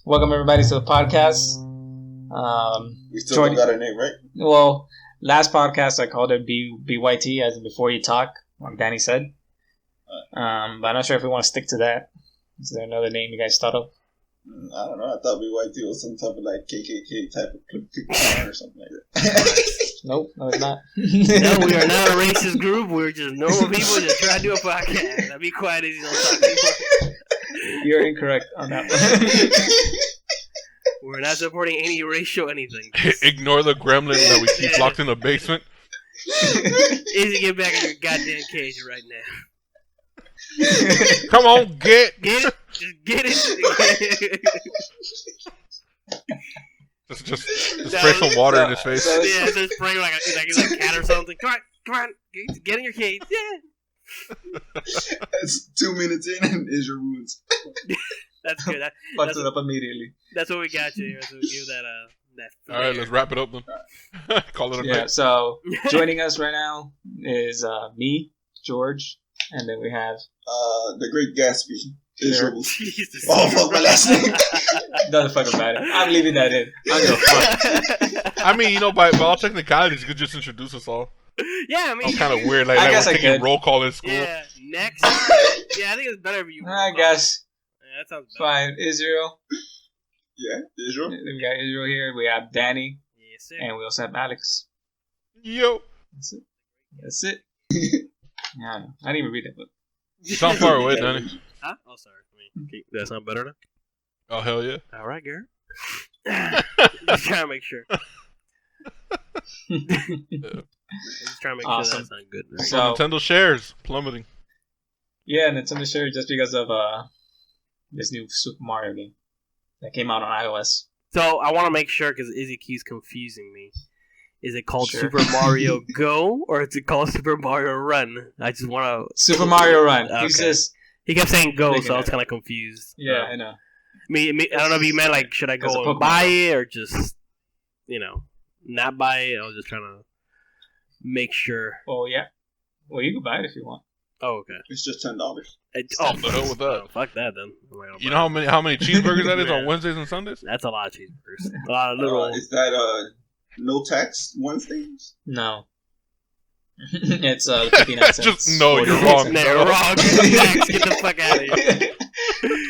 Welcome everybody to the podcast. We still don't got a name, right? Well, last podcast I called it BYT, as in before you talk, like Danny said. But I'm not sure if we want to stick to that. Is there another name you guys thought of? I don't know. I thought BYT was some type of like KKK type of or something like that. Nope, no, it's not. No, we are not a racist group. We're just normal people just trying to do a podcast. I'll be quiet as you don't talk anymore. You're incorrect on that one. We're not supporting any racial anything. Ignore the gremlin that we keep locked in the basement. Izzy, get back in your goddamn cage right now. Come on, get it. Just get it. Just spray some water in his face. Yeah, just spray like he's a cat or something. Come on, get in your cage. Yeah. That's 2 minutes in and is your wounds. That's good. Fucks it up immediately. That's what we got you here. So we give that. All right, let's wrap it up then. Call it a night. So joining us right now is me, George, and then we have the Great Gatsby. Israel. Jesus. Oh, fuck my last name. Doesn't fucking matter. I'm leaving that in. I don't give a fuck. I mean, by all technicalities, you could just introduce us all. Yeah, I mean, kind of weird. Like I guess we're I taking could. roll call in school. Yeah, next. Yeah, I think it's better if you. I guess. Yeah, that sounds better. Fine. Israel. Yeah, Israel. We got Israel here. We have Danny. Yes, sir. And we also have Alex. Yo. That's it. Yeah, I didn't even read that book. You sound far away, Danny. Huh? Oh, sorry. Okay, that sound better now? Oh, hell yeah. All right, Garrett. Just trying to make sure. Just trying to make sure that's not good. Right? So Nintendo shares plummeting. Yeah, Nintendo shares just because of this new Super Mario game that came out on iOS. So I want to make sure because Izzy keeps confusing me. Is it called Sure. Super Mario Go or is it called Super Mario Run? I just want to. Super Mario Run. Okay. He's just He kept saying Go, Making so I was it. kind of confused. yeah, I know. I don't know if you meant like, should I It's a go and Pokemon. buy it or just, not buy it? I was just trying to make sure. Oh yeah. Well, you can buy it if you want. Oh, okay. It's just $10. Oh, the hell with that. oh, fuck that then. You know how many cheeseburgers that is on Wednesdays and Sundays? That's a lot of cheeseburgers. A lot of little. Is that no tax Wednesdays? No. It's 59 cents. Just no, you're wrong. No, you're wrong. Get the fuck out of here.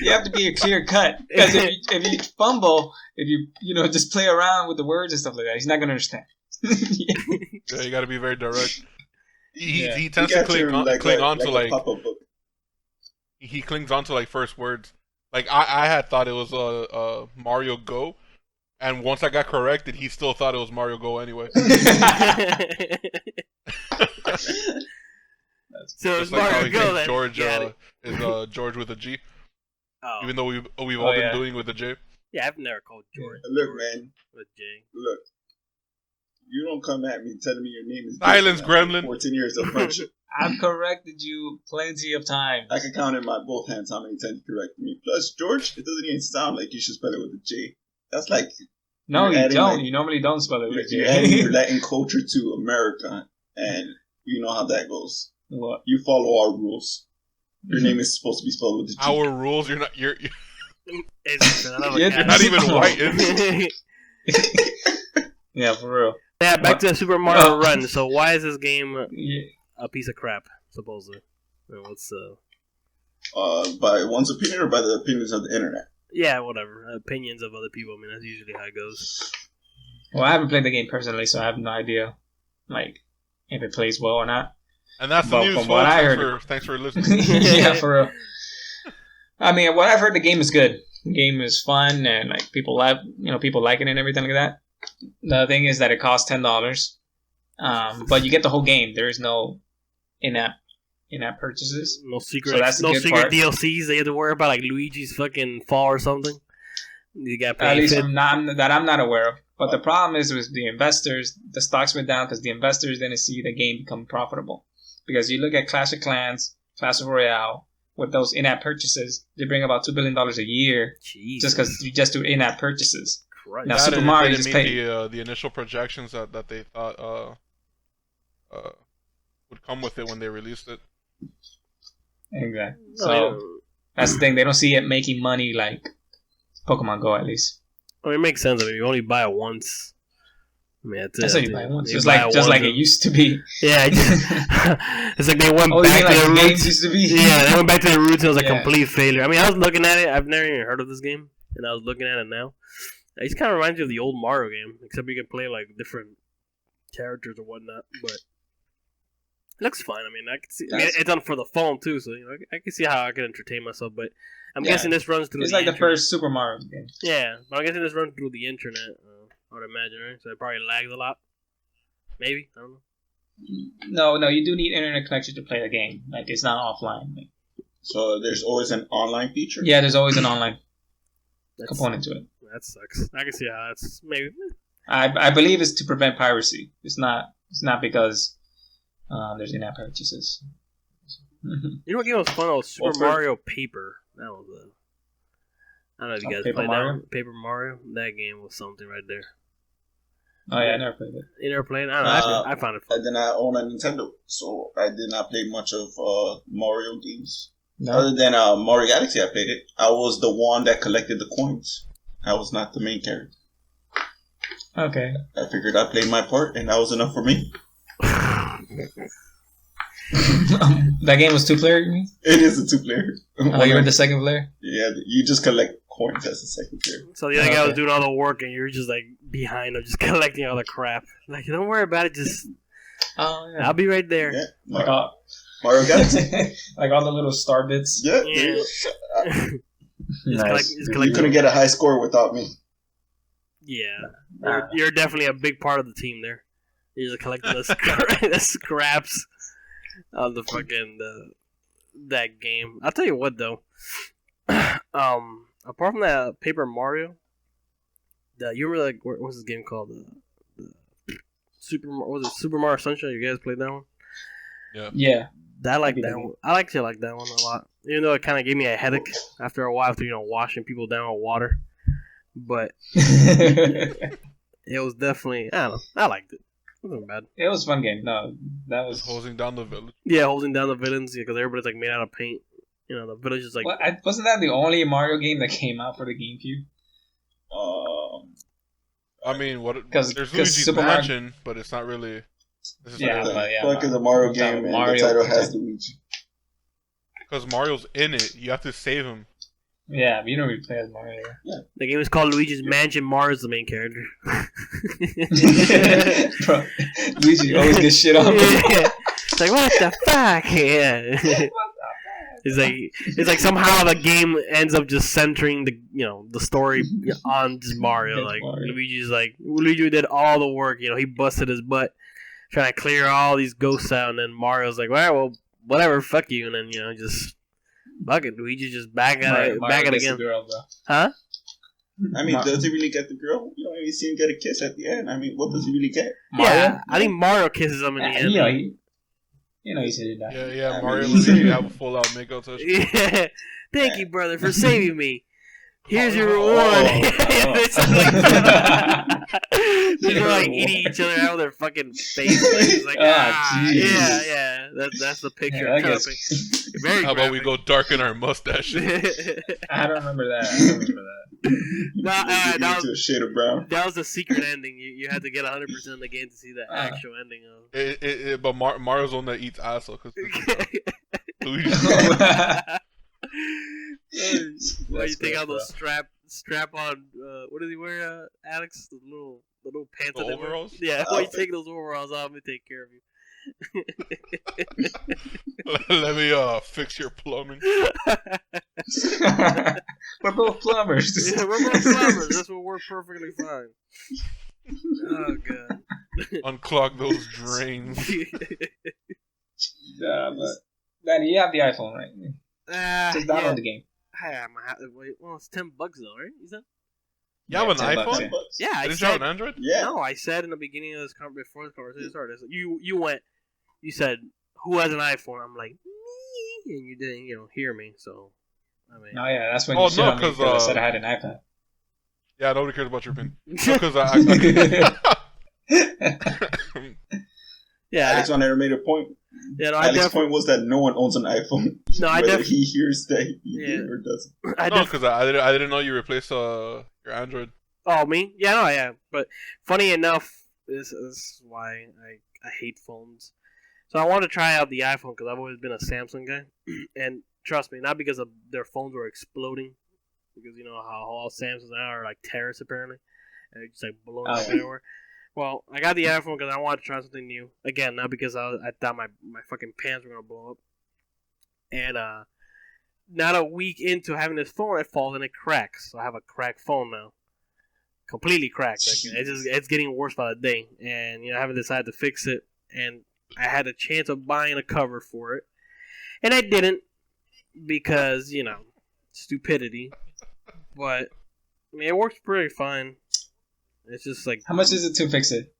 You have to be a clear cut because if you fumble, if you just play around with the words and stuff like that, he's not gonna understand. Yeah, you got to be very direct. He tends You to got cling your, on to a like pop-up book. he clings on to like first words. Like I had thought it was Mario Go, and once I got corrected, he still thought it was Mario Go anyway. So it's Just like how Mario he Go thinks then. George Got it. is George with a G, Oh. even though we've all been doing with a J. Yeah, I've never called George. Look, man. With J. Look. You don't come at me telling me your name is Silence, different gremlin. after 14 years of friendship. I've corrected you plenty of times. I can count in my both hands how many times you corrected me. Plus, George, it doesn't even sound like you should spell it with a J. That's like No, You're you adding, don't. like- You normally don't spell it with a you're adding J. your Latin culture to America, and you know how that goes. What? You follow our rules. Your name is supposed to be spelled with a G. Our rules. You're You're not even white. Is Yeah, for real. Yeah, back to Super Mario Run. So why is this game Yeah. a piece of crap, supposedly? What's By one's opinion or by the opinions of the internet? Yeah, whatever. Opinions of other people. I mean, that's usually how it goes. Well, I haven't played the game personally, so I have no idea, like, if it plays well or not. And that's the But news, from folks. what I heard- Thanks for listening. Yeah, for real. I mean, what I've heard, the game is good. The game is fun, and like people like it and everything like that. The thing is that it costs $10, but you get the whole game. There is no in-app purchases. No secret. So that's the no good secret part. DLCs that you have to worry about, like Luigi's fucking fall or something. You got At paid. least I'm not aware of. But the problem is with the investors, the stocks went down because the investors didn't see the game become profitable. Because you look at Clash of Clans, Clash Royale, with those in-app purchases, they bring about $2 billion a year Jesus just because you just do in-app purchases. Christ. Now, That Super and Mario they just didn't paid. meet the initial projections that they thought would come with it when they released it. Exactly. No, So that's the thing. They don't see it making money like Pokemon Go at least. I mean, it makes sense. I mean, you only buy it once. I mean, That's how you buy it once. You Just buy like it just like once it used to be. Yeah, it's like they went Oh, you back mean to like their the roots. games used to be? Yeah, they went back to their roots. And it was a Yeah. complete failure. I mean, I was looking at it. I've never even heard of this game, and I was looking at it now. It kind of reminds me of the old Mario game, except you can play like different characters or whatnot. But it looks fine. I mean, I can see. I mean, it's on for the phone too, so I can see how I can entertain myself. But I'm guessing this runs through. It's the like the internet. first Super Mario game. Yeah, but I'm guessing this runs through the internet. I would imagine, right? So it probably lags a lot. Maybe, I don't know. No, you do need internet connection to play the game. Like it's not offline. Like, So there's always an online feature? yeah, there's always an online That's, component to it. that sucks. I can see how that's maybe. I believe it's to prevent piracy. It's not because there's in-app purchases. You know what game was fun? It was Super Mario Paper. That was I don't know if you guys Paper played Mario? that one. Paper Mario. That game was something right there. Oh yeah, I never played it. You never played it? I don't know. I found it fun. And then I own a Nintendo, so I did not play much of Mario games. No. Other than Mario Galaxy, I played it. I was the one that collected the coins. I was not the main character. Okay. I figured I played my part, and that was enough for me. That game was 2-player, you mean? It is a 2-player. Oh, you were the second player? Yeah, you just collect coins as a second player. So the other guy was Okay. doing all the work, and you were just like behind him, just collecting all the crap. Like, don't worry about it. Just Oh yeah. I'll be right there. Yeah, Like Mario Galaxy. like all the little star bits. Yeah, Yeah. Nice. You couldn't get a high score without me. Yeah, you're definitely a big part of the team there. You're just collecting the, the scraps of the fucking that game. I'll tell you what though. Apart from that Paper Mario, you remember like what's this game called? The Super Mario Sunshine? You guys played that one? Yeah. I like that one. I actually like that one a lot. Even though it kind of gave me a headache after a while, after washing people down with water. But it was definitely, I don't know, I liked it. It wasn't bad. It was a fun game. No, that was. Hosing down the village. Yeah, holding down the villains because everybody's like made out of paint. The village is like. Wasn't that the only Mario game that came out for the GameCube? I mean, Cause there's Luigi's Super Mario- Mansion, but it's not really. Yeah, Fuck is a Mario I'm game talking and Mario- the title has Luigi. Because Mario's in it, you have to save him. Yeah, but you don't really play as Mario. The game is called Luigi's Mansion. Mario's the main character. Bro, Luigi always gets shit on. Yeah. It's like, what the fuck? Yeah. It's like somehow the game ends up just centering the story on just Mario. Like Mario. Luigi did all the work. He busted his butt trying to clear all these ghosts out, and then Mario's like, well, whatever, fuck you, and then just fuck it. Luigi just back at it gets again. the girl, bro. Huh? I mean, does he really get the girl? You don't even see him get a kiss at the end. I mean, what does he really get? Yeah, I think Mario kisses him in the end. He said it. Yeah, I Mario mean, Luigi have a full out makeout session. Yeah. Thank you, brother, for saving me. Here's your Oh. reward. Oh. They're like eating each other out with their fucking face. It's like, jeez. yeah. That's the picture. Yeah, I'm that trying gets- to pick. Very How about we go darken our mustache? I don't remember that. that To a shade of brown. was the secret ending. You had to get 100% of the game to see the actual ending of. But Mario's the one that eats ass, because Luigi. Why you take out those strap on? What does he wear, Alex? The little pants. The that they wear? overalls? Yeah. Why you take those overalls off and take care of you? Let me fix your plumbing. We're both plumbers. Yeah, we're both plumbers. This will work perfectly fine. Oh god. Unclog those drains. But Danny, you have the iPhone, right? Just download the game. Well, it's $10 though, right? You said? You have an $10, iPhone? Yeah, I Didn't you have said. an Android? Yeah. No, I said in the beginning of this before this conversation started. I said, you said, who has an iPhone? I'm like, me, and you didn't, hear me. So, I mean, Oh yeah, that's when Oh, you shit no, on me 'cause, because I said I had an iPad. Yeah, nobody cares about your opinion. Because Yeah, Alex never made a point. yeah. No, Alex's point was that no one owns an iPhone. No, I whether def- he hears that he Yeah. or doesn't. No, because I didn't know you replaced your Android. Oh, me? Yeah, no, yeah. But funny enough, this is why I hate phones. So I want to try out the iPhone because I've always been a Samsung guy, and trust me, not because of their phones were exploding, because you know how all Samsungs now are like terrorists apparently, and they're just like blowing up everywhere. Well, I got the iPhone because I wanted to try something new. Again, not because I thought my fucking pants were gonna blow up. And not a week into having this phone, it falls and it cracks. So I have a cracked phone now, completely cracked. Like, it's getting worse by the day, and you know I haven't decided to fix it. And I had a chance of buying a cover for it, and I didn't because you know stupidity. But I mean, it works pretty fine. It's just like How much is it to fix it?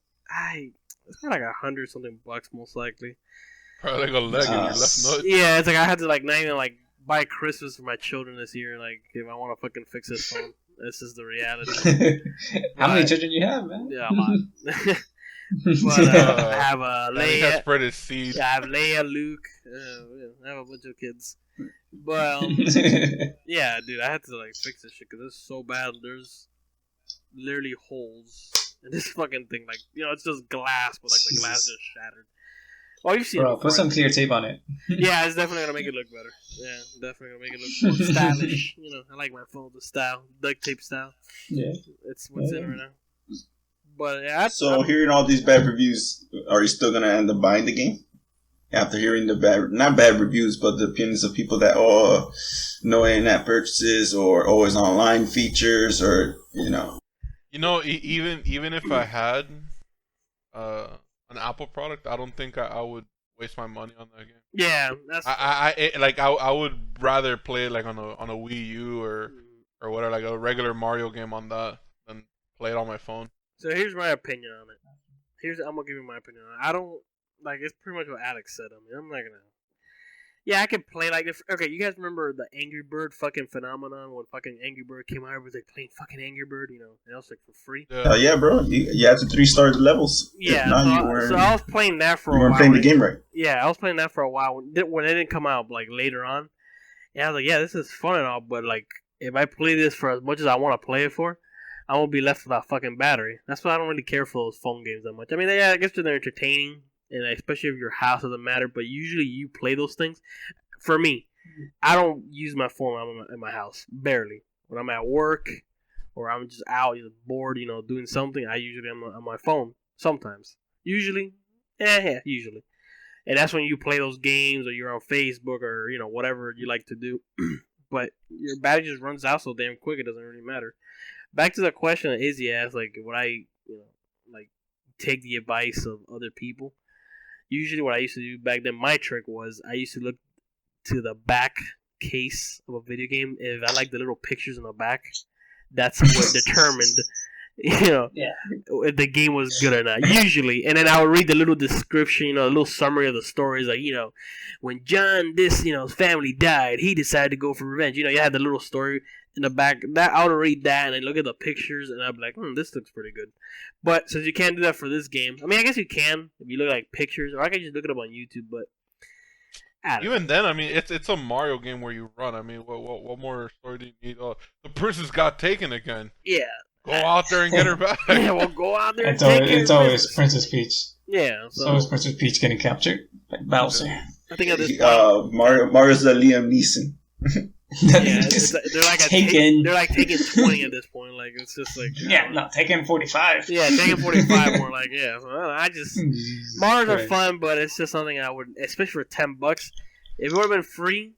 it's probably like $100 something most likely. Probably like a leg in your left nut. Yeah, it's like I had to like not even like buy Christmas for my children this year. Like if I want to fucking fix this phone, this is the reality. How many children you have, man? Yeah, a lot. But I have Leia. Spread his seed. Yeah, I have Leia, Luke. I have a bunch of kids. But yeah, dude, I had to like fix this shit because it's so bad. There's literally holes in this fucking thing. Like you know, it's just glass, but like the glass just shattered. Oh, you've seen Bro, it put some clear tape on it. Yeah, it's definitely gonna make it look better. Yeah, definitely gonna make it look more stylish. You know, I like my phone the style, duct tape style. Yeah, It's what's in it right now. But yeah, So hearing all these bad reviews, are you still gonna end up buying the game? After hearing the not bad reviews, but the opinions of people that no in-app purchases or always online features, or you know. You know, even if I had an Apple product, I don't think I would waste my money on that game. yeah, that's I would rather play like on a Wii U or whatever, like a regular Mario game on that than play it on my phone. So here's my opinion on it. I'm gonna give you my opinion on it. I don't like it's pretty much what Alex said. I mean, I'm not gonna. Yeah, I could play like if okay. You guys remember the Angry Bird fucking phenomenon when fucking Angry Bird came out? Everybody's like playing fucking Angry Bird, you know, and it was like for free. Yeah, bro. You had to 3-star the levels. Yeah, so I was playing that for a while. You weren't playing the game right. Yeah, I was playing that for a while when it didn't come out like later on. And I was like, yeah, this is fun and all, but like if I play this for as much as I want to play it for, I won't be left without fucking battery. That's why I don't really care for those phone games that much. I mean, yeah, I guess they're entertaining, and especially if your house doesn't matter. But usually, you play those things. For me, I don't use my phone when I'm in my house. Barely. When I'm at work or I'm just out, bored, doing something, I usually am on my phone. Sometimes. Usually. Yeah, usually. And that's when you play those games or you're on Facebook or, whatever you like to do. But your battery just runs out so damn quick, it doesn't really matter. Back to the question that Izzy asked, like, would I, take the advice of other people? Usually what I used to do back then, my trick was I used to look to the back case of a video game. If I like the little pictures in the back, that's what determined, if the game was good or not. Usually, and then I would read the little description, a little summary of the stories, like when John his family died, he decided to go for revenge. You had the little story in the back. That I would read that and then look at the pictures, and I'd be like, this looks pretty good. But since you can't do that for this game, I mean, I guess you can if you look at like pictures, or I can just look it up on YouTube, but. Even then, I mean, it's a Mario game where you run. I mean, what more story do you need? Oh, the princess got taken again. Yeah. Go out there and get her back. Yeah, well, go out there and it's always Princess Peach. Yeah. It's always Princess Peach getting captured by Bowser. I think at this point... Mario's the Liam Neeson. They're like taking 20 at this point. Like, it's just like... taking 45. Yeah, taking 45 more like, yeah. So, I just... Mario's are fun, but it's just something I would... Especially for $10. If it would have been free,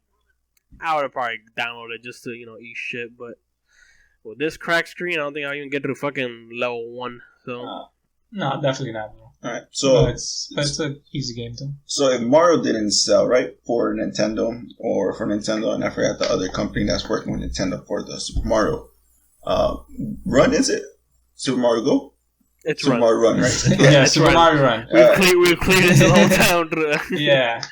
I would have probably downloaded it just to, eat shit, but... With this cracked screen, I don't think I'll even get to fucking level 1. So no, definitely not, bro. Alright, so... But it's an easy game, too. So if Mario didn't sell, right, for Nintendo, and I forgot the other company that's working with Nintendo for the Super Mario, Run, is it? Super Mario Go? It's Super Mario Run, right? Yeah, Super Mario Run. We've cleared it the whole town. Yeah.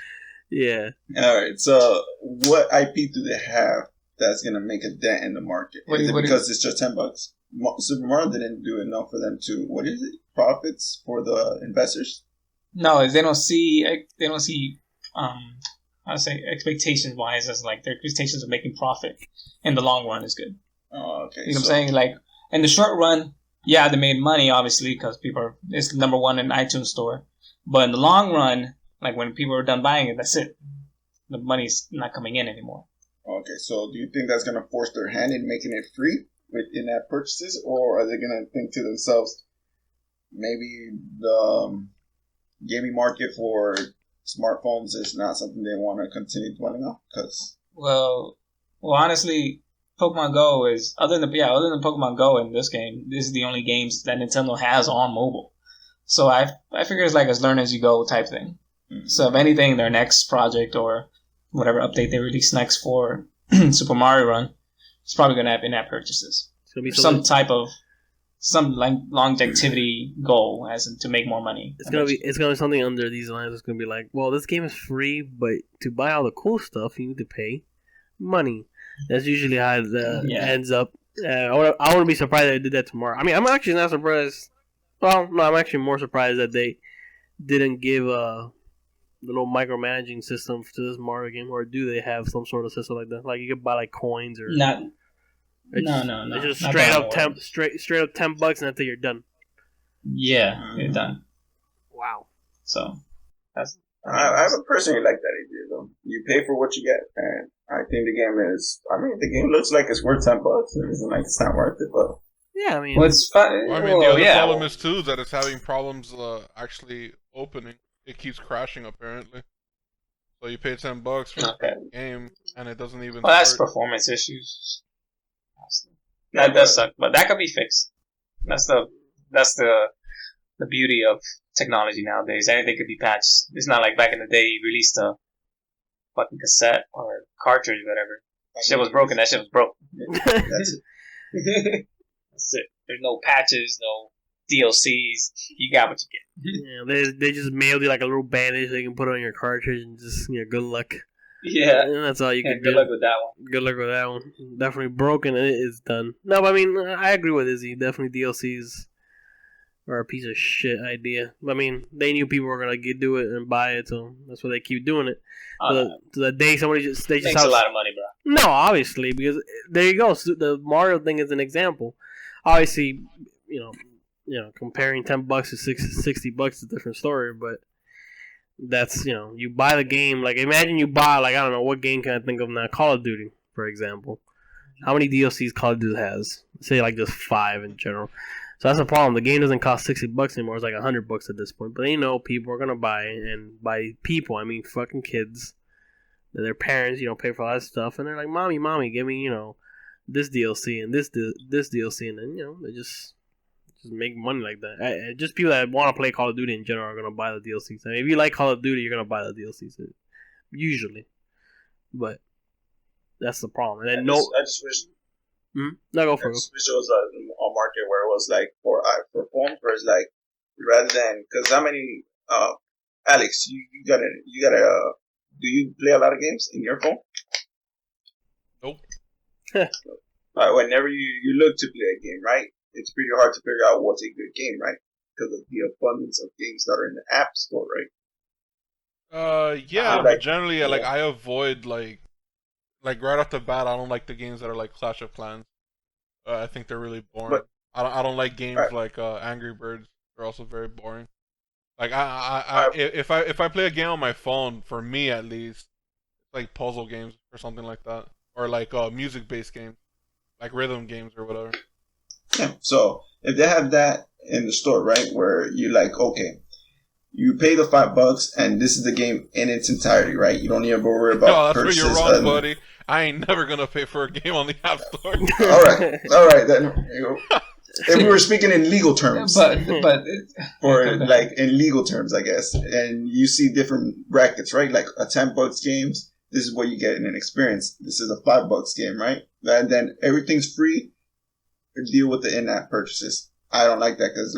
Yeah. Alright, so what IP do they have that's going to make a dent in the market? Is it because it's just $10? Super Mario didn't do enough for them to, what is it, profits for the investors? No, is they don't see I would say expectations wise as like their expectations of making profit in the long run is good. Oh, okay. You know what I'm saying? Like in the short run, yeah, they made money obviously because it's number one in iTunes store. But in the long run, like when people are done buying it, that's it. The money's not coming in anymore. Okay, so do you think that's going to force their hand in making it free with in-app purchases, or are they going to think to themselves, maybe the gaming market for smartphones is not something they want to continue dwelling on? Because well, honestly, Pokemon Go is other than Pokemon Go in this game, this is the only games that Nintendo has on mobile. So I figure it's like a learn as you go type thing. mm-hmm. So if anything, their next project or whatever update they release next for Super Mario Run, it's probably going to have in-app purchases. It's gonna be Some type of longevity goal, as in to make more money. It's gonna be something under these lines. It's gonna be like, well, this game is free, but to buy all the cool stuff, you need to pay money. That's usually how it ends up. I wouldn't be surprised if they did that tomorrow. I mean, I'm actually not surprised. Well, no, I'm actually more surprised that they didn't give the little micromanaging system to this Mario game, or do they have some sort of system like that? Like you could buy like coins or No. It's just Not straight that up way. straight up $10, and that's it. You're done. Yeah, you're done. Wow. So that's. I would personally like that idea, though. You pay for what you get, and I think the game is. I mean, the game looks like it's worth $10. It isn't like it's not worth it, but Yeah, I mean, Well, it's fun. Well, I mean, the other problem is too that it's having problems actually opening. It keeps crashing apparently. So you pay $10 for Okay. the game, and it doesn't even. Well, that's start. performance issues. That does suck, but that could be fixed. That's the beauty of technology nowadays. Anything could be patched. It's not like back in the day you released a fucking cassette or cartridge, whatever. Shit was broken. That shit was broke. that's it. That's it. There's no patches, no DLCs. You got what you get. yeah, they just mailed you like a little bandage so you can put it on your cartridge and just good luck. Yeah. And that's all you can Good do. luck with that one. Good luck with that one. Definitely broken and it is done. No, but I mean, I agree with Izzy. Definitely DLCs are a piece of shit idea. I mean, they knew people were gonna do it and buy it, so that's why they keep doing it. To the day somebody just makes a lot of money, bro. No, obviously, because there you go. So the Mario thing is an example. Obviously, comparing $10 to $60 is a different story, but that's you buy the game. Like imagine you buy I don't know what game can I think of now? Call of Duty, for example. How many DLCs Call of Duty has? Say like just 5 in general. So that's the problem. The game doesn't cost $60 anymore. It's like $100 at this point. But people are gonna buy it, and by people I mean fucking kids. Their parents, pay for all that stuff, and they're like, "Mommy, give me, this DLC and this DLC," and then they just make money like that. Just people that want to play Call of Duty in general are gonna buy the DLCs. I mean, if you like Call of Duty, you're gonna buy the DLCs usually, but that's the problem. And then I just wish. No, go for it. I just wish it was a market where it was like for phones, where it's like rather than because how many Alex, you gotta do you play a lot of games in your phone? Nope. Whenever you look to play a game, right? It's pretty hard to figure out what's a good game, right? Because of the abundance of games that are in the App Store, right? Yeah, but generally, I avoid like right off the bat, I don't like the games that are like Clash of Clans. I think they're really boring. But, I don't like games like Angry Birds. They're also very boring. Like if I play a game on my phone, for me at least, like puzzle games or something like that, or like music based games, like rhythm games or whatever. Yeah. So if they have that in the store, right, where you okay, you pay the $5 and this is the game in its entirety, right? You don't need to worry about. No, that's where you're wrong, buddy. I ain't never gonna pay for a game on the App Store. all right. Then if we were speaking in legal terms, but or like in legal terms, I guess, and you see different brackets, right? Like a $10 games, this is what you get in an experience. This is a $5 game, right? And then everything's free. Deal with the in-app purchases. I don't like that because,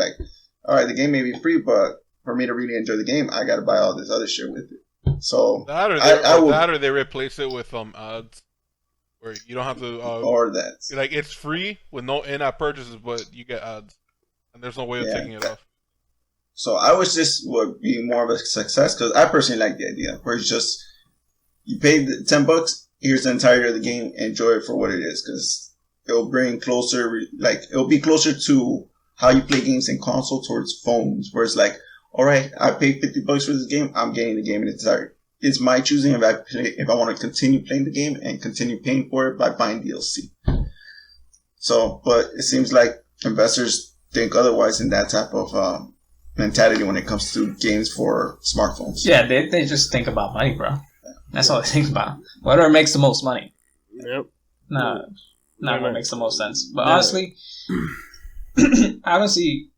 all right, the game may be free, but for me to really enjoy the game, I got to buy all this other shit with it. So or they replace it with ads. Where you don't have to, or that it's free with no in-app purchases, but you get ads, and there's no way of taking it off. So I wish this would be more of a success because I personally like the idea where it's just you pay the $10. Here's the entirety of the game. Enjoy it for what it is because it'll bring closer, like it'll be closer to how you play games in console towards phones, where it's like, all right, I paid $50 for this game. I'm getting the game in its entirety. It's my choosing if I want to continue playing the game and continue paying for it by buying DLC. So, but it seems like investors think otherwise in that type of mentality when it comes to games for smartphones. Yeah, they just think about money, bro. That's all they think about. Whatever makes the most money. Yep. Not what makes the most sense. But No. honestly, I don't see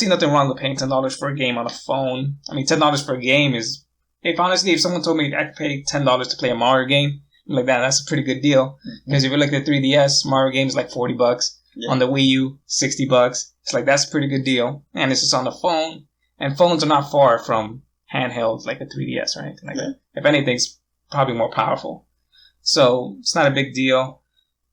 nothing wrong with paying $10 for a game on a phone. I mean, $10 for a game is, if someone told me I could pay $10 to play a Mario game, I'm like that's a pretty good deal. Because if you look at 3DS, Mario game is like $40. Yeah. On the Wii U, $60. It's like that's a pretty good deal, and it's just on the phone. And phones are not far from handhelds like a 3DS or anything like that. If anything, it's probably more powerful. So it's not a big deal.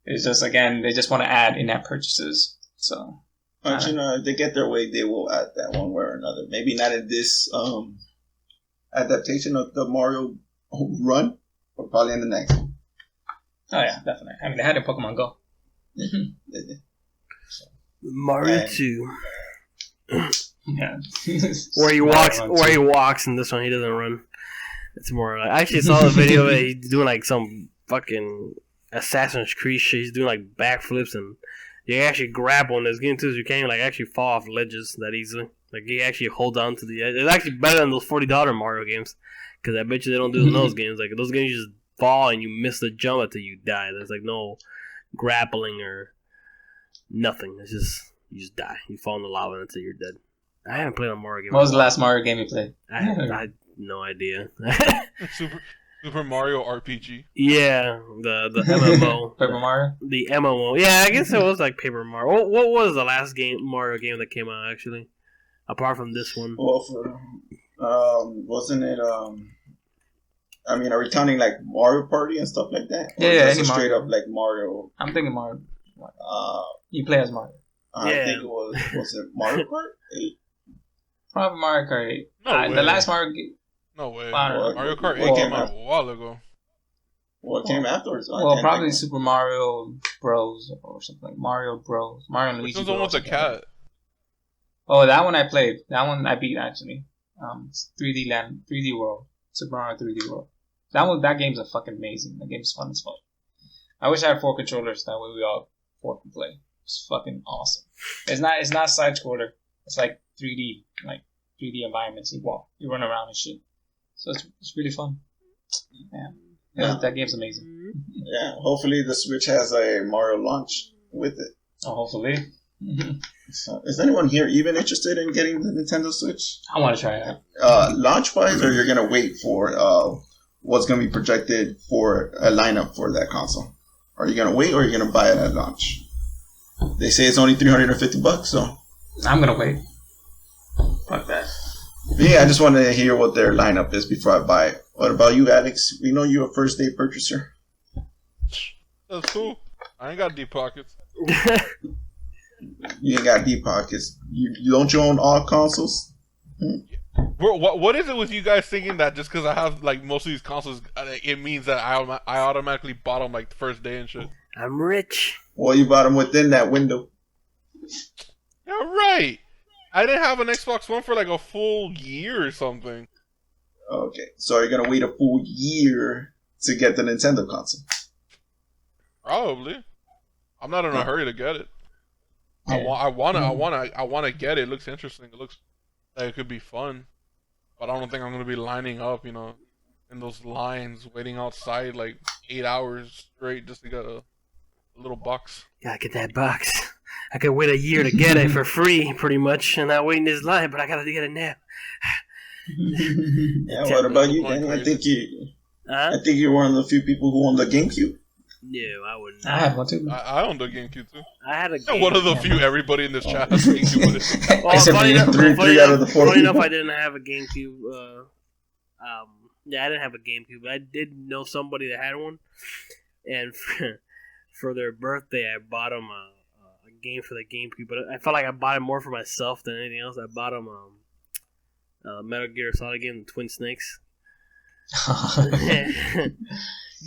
It's just, again, they just want to add in-app purchases. So, But if they get their way, they will add that one way or another. Maybe not in this adaptation of the Mario run, but probably in the next one. oh yeah, definitely. I mean, they had it in Pokemon Go. Mario 2. Yeah. Where he walks, and this one he doesn't run. It's more like, I actually saw the video of it. He's doing like some fucking Assassin's Creed shit. He's doing like backflips, and you actually grab on this game too, so you can't like actually fall off ledges that easily. Like he actually holds on to the edge. It's actually better than those $40 Mario games, because I bet you they don't do in those games. Like those games, you just fall and you miss the jump until you die. There's like no grappling or nothing. It's just you just die. You fall in the lava until you're dead. I haven't played a Mario game. What was the last Mario game you played? I had no idea. Super Mario RPG. Yeah, the MMO. Paper Mario? The MMO. Yeah, I guess it was like Paper Mario. What was the last Mario game that came out, actually? Apart from this one. Well, wasn't it, I mean, are we counting like Mario Party and stuff like that? Or Yeah, just any a straight Mario. up like Mario. I'm thinking Mario. Uh, You play as Mario. I Yeah. think it was it Mario Kart 8? Probably Mario Kart 8. No way. The last Mario game. No way. Well, Mario Kart 8 well, came out a while ago. What came afterwards? I Well, can't probably think. Super Mario Bros. Or something. Mario Bros. Mario and Which Luigi one's the one Bros. with the cat? Oh, that one I played. That one I beat, actually. It's 3D Land, 3D World. Super Mario 3D World. That game's a fucking amazing. That game's fun as fuck. I wish I had 4 controllers. That way we all 4 can play. It's fucking awesome. It's not side scroller. It's like 3D environments. You run around and shit. So it's really fun. Yeah. That game's amazing. Yeah, hopefully the Switch has a Mario launch with it. Oh, hopefully. So, is anyone here even interested in getting the Nintendo Switch? I want to try it. Launch wise, or you're gonna wait for what's gonna be projected for a lineup for that console? Are you gonna wait, or are you gonna buy it at launch? They say it's only $350, so I'm gonna wait. Fuck that. yeah, I just wanted to hear what their lineup is before I buy it. What about you, Alex? We know you're a first day purchaser. That's cool. I ain't got deep pockets. You ain't got deep pockets. You don't you own all consoles? What is it with you guys thinking that just because I have like most of these consoles, it means that I automatically bought them like the first day and shit? I'm rich. Well, you bought them within that window. Yeah, right. I didn't have an Xbox One for like a full year or something. Okay, so you're gonna wait a full year to get the Nintendo console. Probably. I'm not in a hurry to get it. Yeah. I wanna get it. It looks interesting. It looks like it could be fun. But I don't think I'm gonna be lining up, in those lines, waiting outside like 8 hours straight just to get a little box. Gotta get that box. I could wait a year to get it for free, pretty much, and not waiting this line, but I gotta get it now. Yeah, what about you, Danny? I think you're one of the few people who own the GameCube. No, I wouldn't. I have one too. I own the GameCube too. I had a And game. one of the few everybody in this chat has GameCube with it. Well, Except funny for enough, you. Three out of the 4 funny enough, people. I didn't have a GameCube. Yeah, I didn't have a GameCube, but I did know somebody that had one, and for their birthday, I bought them a game for the GameCube, but I felt like I bought it more for myself than anything else. I bought him Metal Gear Solid game, Twin Snakes.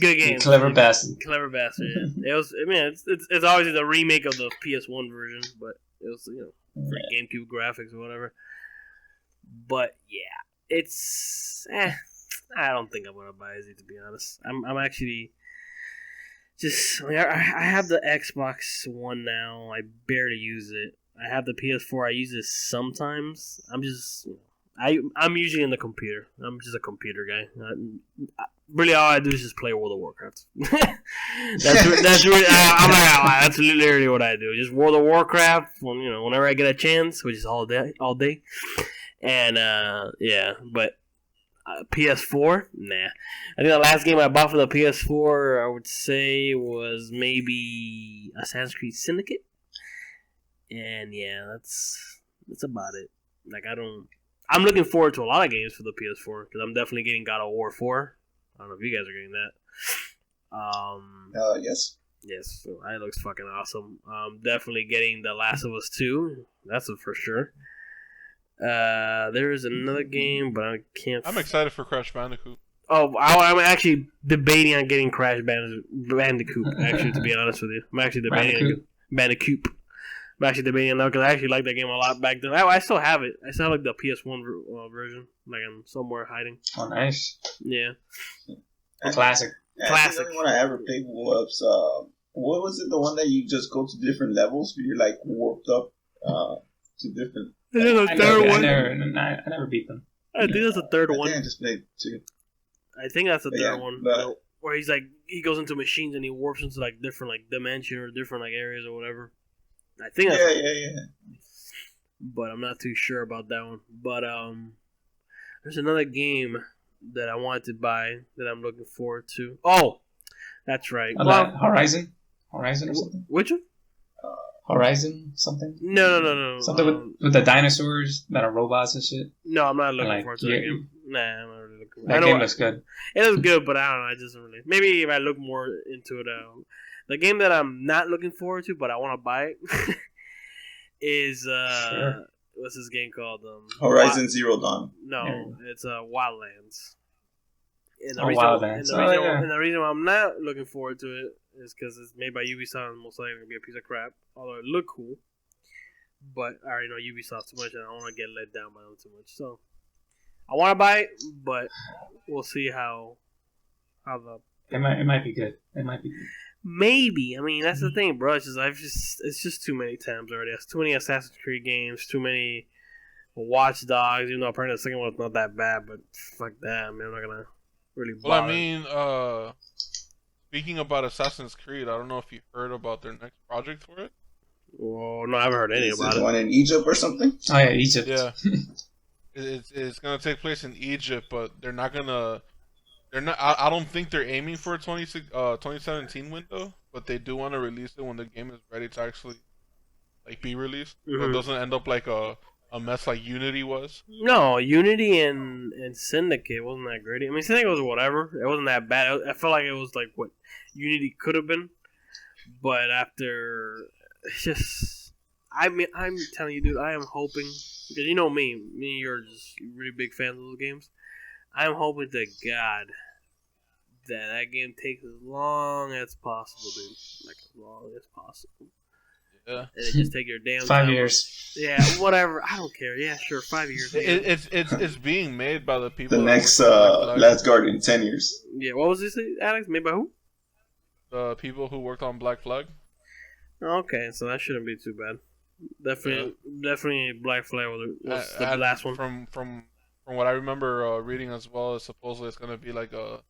Good game. Clever bastard. Clever bastard. Yeah. It was. I mean, it's obviously the remake of the PS1 version, but it was for GameCube graphics or whatever. But yeah, it's. I don't think I'm gonna buy it, to be honest. I'm actually just. I have the Xbox One now. I barely use it. I have the PS4. I use it sometimes. I'm usually in the computer. I'm just a computer guy. Really, all I do is just play World of Warcraft. that's really. I'm not gonna lie. That's literally what I do. Just World of Warcraft. Whenever I get a chance, which is all day. And but PS4, nah. I think the last game I bought for the PS4, I would say, was maybe Assassin's Creed Syndicate. And yeah, that's about it. Like I'm looking forward to a lot of games for the PS4 because I'm definitely getting God of War 4. I don't know if you guys are getting that. Yes. Yes, so it looks fucking awesome. Definitely getting The Last of Us 2. That's for sure. There is another game, but I can't. I'm excited for Crash Bandicoot. Oh, I'm actually debating on getting Crash Bandicoot. Actually, to be honest with you, I'm actually debating Bandicoot. I'm actually debating now because I actually liked that game a lot back then. I still have it. I still have like the PS1 version, like I'm somewhere hiding. Oh, nice. Yeah. Classic. Classic. The only one I ever played was what was it? The one that you just go to different levels, where you're like warped up to different. I never beat them. I think that's the third one. I just played two. I think that's the third one. Where he's like he goes into machines and he warps into like different like dimension or different like areas or whatever. I think that's but I'm not too sure about that one. But there's another game that I wanted to buy that I'm looking forward to. Oh, that's right. Horizon or something. Which one? Horizon something. No. Something with the dinosaurs that are robots and shit. No, I'm not looking forward to that game. Nah, I'm not really looking. That game looks good. It looks good, but I don't know. I just really. Maybe if I look more into it, the game that I'm not looking forward to, but I want to buy it, is what's this game called? Horizon Zero Dawn. No, it's Wildlands. And the reason why I'm not looking forward to it is because it's made by Ubisoft and most likely going to be a piece of crap. Although it looked cool. But I already know Ubisoft too much and I don't want to get let down by them too much. So I want to buy it, but we'll see how the... It might be good. It might be good. Maybe. I mean, that's the thing, bro. It's just too many times already. It's too many Assassin's Creed games, too many Watch Dogs, even though apparently the second one's not that bad, but fuck that. I mean, I'm not going to really bother. Well, I mean, speaking about Assassin's Creed, I don't know if you heard about their next project for it. Well, no, I haven't heard anything about it. One in Egypt or something? Oh, yeah, Egypt. Yeah. It's going to take place in Egypt, but they're not going to... I don't think they're aiming for a 2017 window, but they do want to release it when the game is ready to actually be released. Mm-hmm. So it doesn't end up like a mess like Unity was. No, Unity and Syndicate wasn't that great. I mean, Syndicate was whatever. It wasn't that bad. I felt like it was like what Unity could have been, but after it's just, I'm telling you, dude, I am hoping because you know me and you're just really big fans of those games. I'm hoping to God that game takes as long as possible, dude. Like as long as possible. Yeah. And it just take your damn 5 years. Yeah, whatever. I don't care. Yeah, sure, 5 years. It's being made by the people. The next Last Guardian, 10 years. Yeah, what was this, Alex? Made by who? The people who worked on Black Flag. Okay, so that shouldn't be too bad. Definitely Black Flag was the last one. From what I remember reading as well, is supposedly it's gonna be like a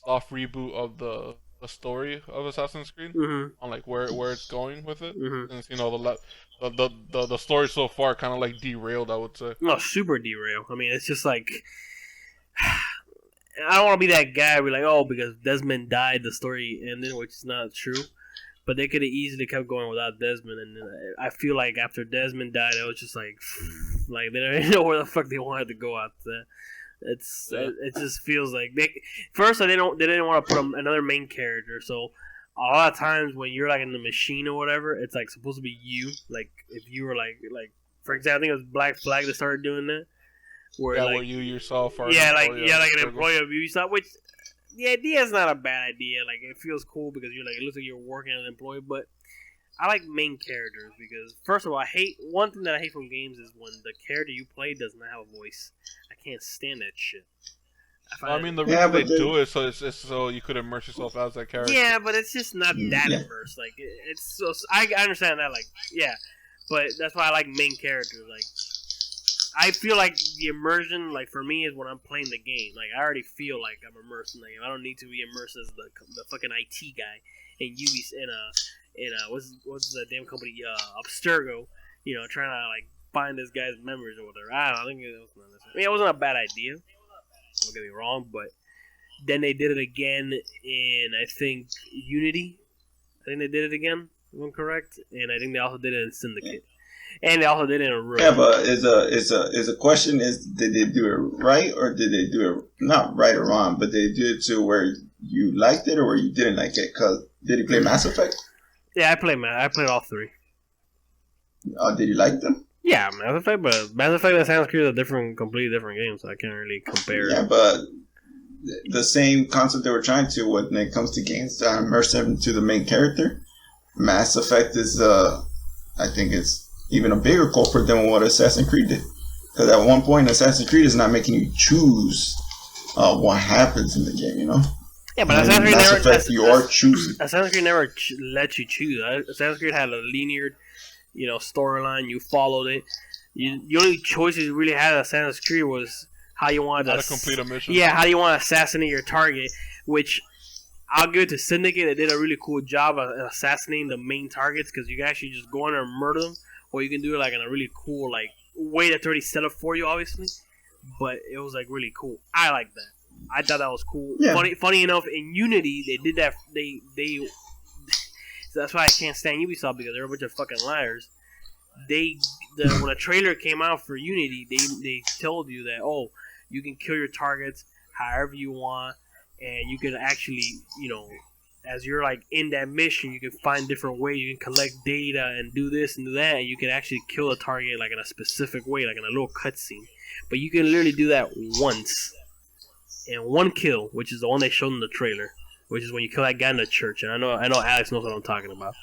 soft reboot of the story of Assassin's Creed, on like where it's going with it. Since the story so far kind of like derailed, I would say. No, super derailed. I mean, it's just like I don't want to be that guy. Be like, oh, because Desmond died, the story ended, which is not true. But they could have easily kept going without Desmond, and I feel like after Desmond died, it was just like they didn't know where the fuck they wanted to go after that. It just feels like they didn't want to put another main character, so a lot of times when you're like in the machine or whatever, it's like supposed to be you. Like if you were like for example, I think it was Black Flag that started doing that. Where you yourself are like an employee of Ubisoft, which the idea is not a bad idea. Like it feels cool because you're like it looks like you're working as an employee, but I like main characters because first of all, one thing that I hate from games is when the character you play does not have a voice. I can't stand that shit. I mean, the reason they do it so it's so you could immerse yourself as that character. Yeah, but it's just not that immersed. Like it's so I understand that. Like yeah, but that's why I like main characters. Like I feel like the immersion, like for me, is when I'm playing the game. Like I already feel like I'm immersed in the game. I don't need to be immersed as the fucking IT guy in what's the damn company Abstergo. You know, trying to like find this guy's memories or whatever. I don't know. I think it wasn't a bad idea. Don't get me wrong, but then they did it again in I think Unity. I think they did it again, if I'm correct, and I think they also did it in Syndicate, and they also did it in Rogue. Yeah, but is a question is did they do it right or did they do it not right or wrong, but they did it to where you liked it or where you didn't like it? Cause did you play Mass Effect? Yeah, I played all three. Did you like them? Yeah, Mass Effect, but Mass Effect and Assassin's Creed are completely different games, so I can't really compare. Yeah, but the same concept they were trying to when it comes to games to immerse them into the main character. Mass Effect is, I think, it's even a bigger culprit than what Assassin's Creed did. Because at one point, Assassin's Creed is not making you choose what happens in the game, you know? Yeah, but Assassin's Creed you are choosing. Assassin's Creed never let you choose. Assassin's Creed had a linear, storyline. You followed it. The only choices you really had in Assassin's Creed was how you wanted to complete a mission. Yeah, how do you want to assassinate your target? Which I'll give it to Syndicate. They did a really cool job of assassinating the main targets because you can actually just go in there and murder them, or you can do it like in a really cool way that's already set up for you, obviously. But it was like really cool. I like that. I thought that was cool. Yeah. Funny enough, in Unity they did that. They so that's why I can't stand Ubisoft because they're a bunch of fucking liars. When a trailer came out for Unity, they told you that you can kill your targets however you want, and you can actually as you're like in that mission, you can find different ways. You can collect data and do this and do that, and you can actually kill a target like in a specific way, like in a little cutscene. But you can literally do that once. And one kill, which is the one they showed in the trailer, which is when you kill that guy in the church. And I know Alex knows what I'm talking about.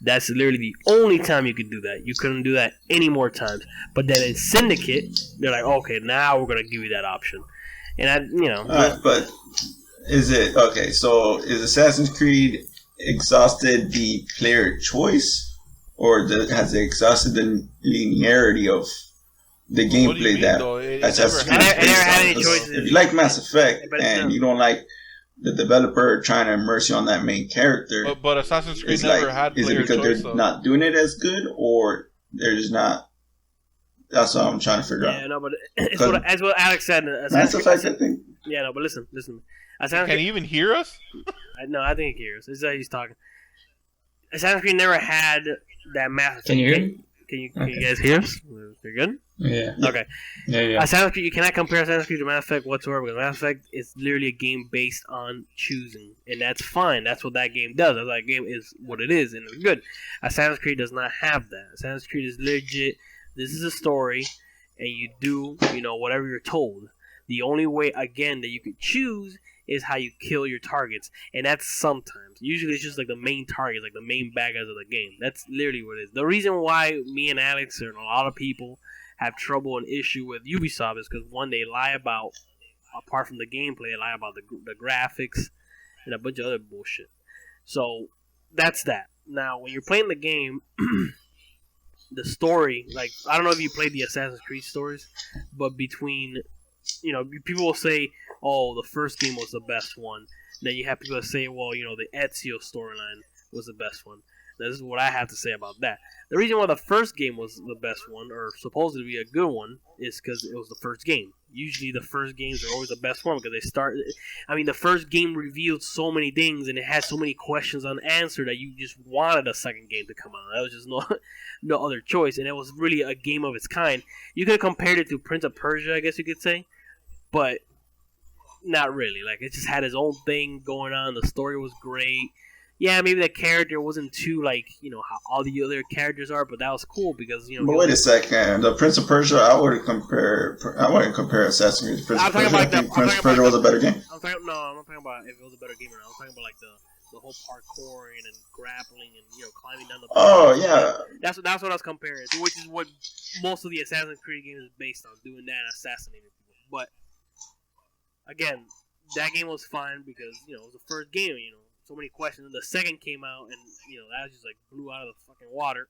That's literally the only time you could do that. You couldn't do that any more times. But then in Syndicate, they're like, okay, now we're gonna give you that option. And Alright, but is it okay? So is Assassin's Creed exhausted the player choice, or has it exhausted the linearity of the gameplay that Assassin's Creed is based on? If you like Mass Effect and you don't like the developer trying to immerse you on that main character, but Assassin's Creed never had player choice. Is it because they're not doing it as good, or they're just not? That's what I'm trying to figure out. Yeah, no, but as what Alex said, Mass Effect, I think. Yeah, no, but listen. Can he even hear us? No, I think he hears. This is how he's talking. Assassin's Creed never had that Mass Effect. Can you hear me? Can you guys hear us? You're good? Yeah. Okay. Yeah. Assassin's Creed, you cannot compare Assassin's Creed to Mass Effect whatsoever because Mass Effect is literally a game based on choosing, and that's fine. That's what that game does. That game is what it is, and it's good. Assassin's Creed does not have that. Assassin's Creed is legit. This is a story, and you do whatever you're told. The only way again that you could choose is how you kill your targets, and that's sometimes. Usually it's just like the main targets, like the main bad guys of the game. That's literally what it is. The reason why me and Alex and a lot of people have trouble and issue with Ubisoft is because one, they lie about, apart from the gameplay, they lie about the graphics and a bunch of other bullshit. So that's that. Now, when you're playing the game, the story, like I don't know if you played the Assassin's Creed stories, but between people will say, oh, the first game was the best one. Then you have people that say, well, the Ezio storyline was the best one. Now, this is what I have to say about that. The reason why the first game was the best one, or supposed to be a good one, is because it was the first game. Usually the first games are always the best one because the first game revealed so many things and it had so many questions unanswered that you just wanted a second game to come out. That was just no other choice, and it was really a game of its kind. You could have compared it to Prince of Persia, I guess you could say, but not really. Like, it just had its own thing going on. The story was great. yeah, maybe the character wasn't too like how all the other characters are, but that was cool because But wait a second, the Prince of Persia, I wouldn't compare Assassin's Creed to Prince of Persia. I think Prince of Persia was a better game. I'm not talking about if it was a better game or not. I'm talking about like the whole parkouring and grappling and climbing down the. Oh yeah, that's what I was comparing, which is what most of the Assassin's Creed games is based on, doing that and assassinating people. But again, that game was fun because it was the first game. So many questions. And the second came out, and that just like blew out of the fucking water.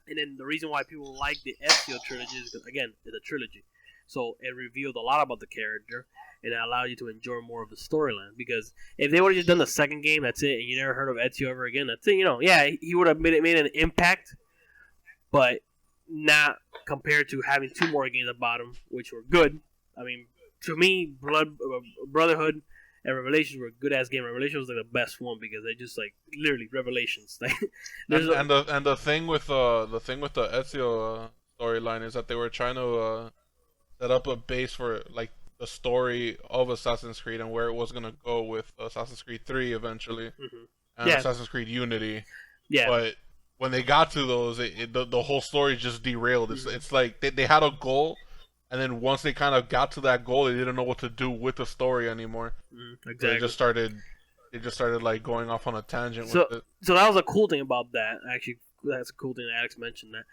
And then the reason why people like the Ezio trilogy is because again, it's a trilogy, so it revealed a lot about the character, and it allowed you to enjoy more of the storyline. Because if they would have just done the second game, that's it, and you never heard of Ezio ever again, that's it. Yeah, he would have made an impact, but not compared to having two more games about him, which were good. I mean, to me, Brotherhood and Revelations were a good ass game. Revelations was like the best one because they just like literally Revelations. and the thing with the Ezio storyline is that they were trying to set up a base for like the story of Assassin's Creed and where it was gonna go with Assassin's Creed 3 eventually, and Assassin's Creed Unity. Yeah. But when they got to those, the whole story just derailed. It's like they had a goal. And then once they kind of got to that goal, they didn't know what to do with the story anymore. Exactly. They just started like going off on a tangent with it. So that was a cool thing about that. Actually, that's a cool thing that Alex mentioned. That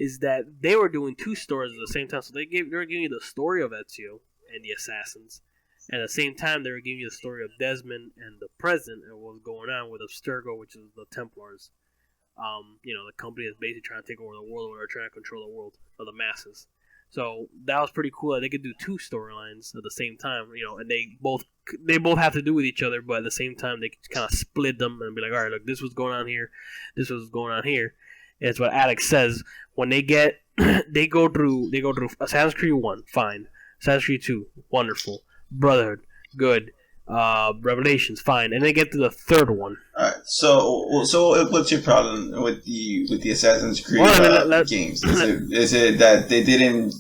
is that they were doing two stories at the same time. So they were giving you the story of Ezio and the assassins, and at the same time they were giving you the story of Desmond and the present and what was going on with Abstergo, which is the Templars. The company that's basically trying to take over the world, or trying to control the world of the masses. So that was pretty cool that they could do two storylines at the same time, and they both have to do with each other, but at the same time they could kind of split them and be like, all right, look, this was going on here, this was going on here. And it's what Alex says when they get they go through Assassin's Creed 1, fine. Assassin's Creed 2, wonderful. Brotherhood, good. Revelations, fine, and they get to the third one. All right. So what's your problem with the Assassin's Creed games? Is it that they didn't?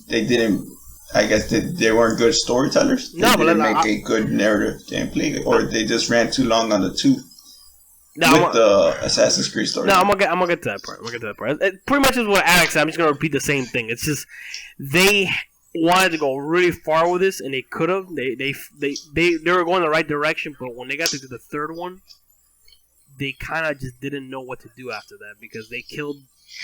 I guess they weren't good storytellers. They didn't make a good narrative gameplay, or they just ran too long on the tooth with the Assassin's Creed story. No, I'm gonna get to that part. It pretty much is what Alex said. I'm just gonna repeat the same thing. It's just they wanted to go really far with this, and they could have. They were going the right direction, but when they got to the third one, they kind of just didn't know what to do after that because they killed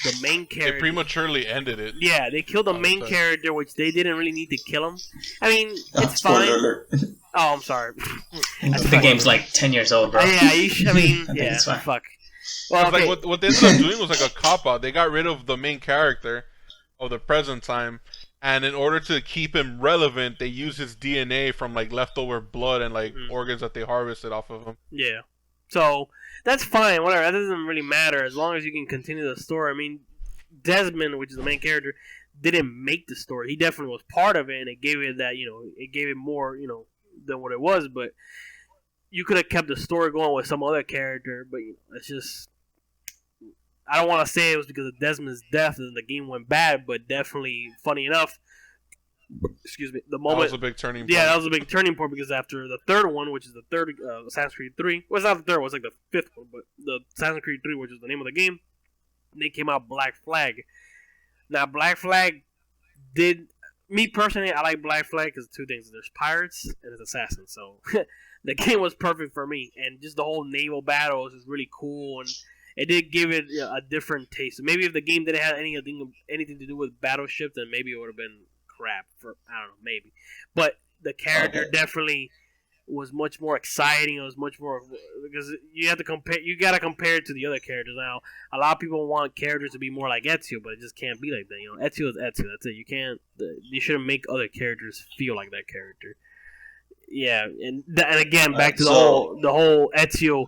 the main character. They prematurely ended it. Yeah, they killed the main character, which they didn't really need to kill him. I mean, it's fine. Alert. Oh, I'm sorry. I think the game's like 10 years old, bro. Yeah, yeah, fuck. Well, okay. Like what they ended up doing was like a cop-out. They got rid of the main character of the present time, and in order to keep him relevant, they used his DNA from like leftover blood and like organs that they harvested off of him. Yeah. So that's fine, whatever. That doesn't really matter as long as you can continue the story. I mean, Desmond, which is the main character, didn't make the story. He definitely was part of it, and it gave it that, it gave it more, than what it was. But you could have kept the story going with some other character. But it's just, I don't want to say it was because of Desmond's death and the game went bad, but definitely, funny enough, excuse me, the moment... That was a big turning point. Yeah, that was a big turning point because after the third one, which is the third Assassin's Creed 3... Well, it's not the third one, it's like the fifth one, but the Assassin's Creed 3, which is the name of the game, they came out Black Flag. Now, Black Flag did... Me, personally, I like Black Flag because two things. There's pirates and there's assassins, so... the game was perfect for me, and just the whole naval battles is really cool, and it did give it a different taste. Maybe if the game didn't have anything to do with battleships, then maybe it would have been crap. I don't know, maybe. But the character definitely was much more exciting. It was much more because you have to compare. You got to compare it to the other characters. Now, a lot of people want characters to be more like Ezio, but it just can't be like that. Ezio is Ezio. That's it. You can't. You shouldn't make other characters feel like that character. Yeah, and again, back to the whole Ezio.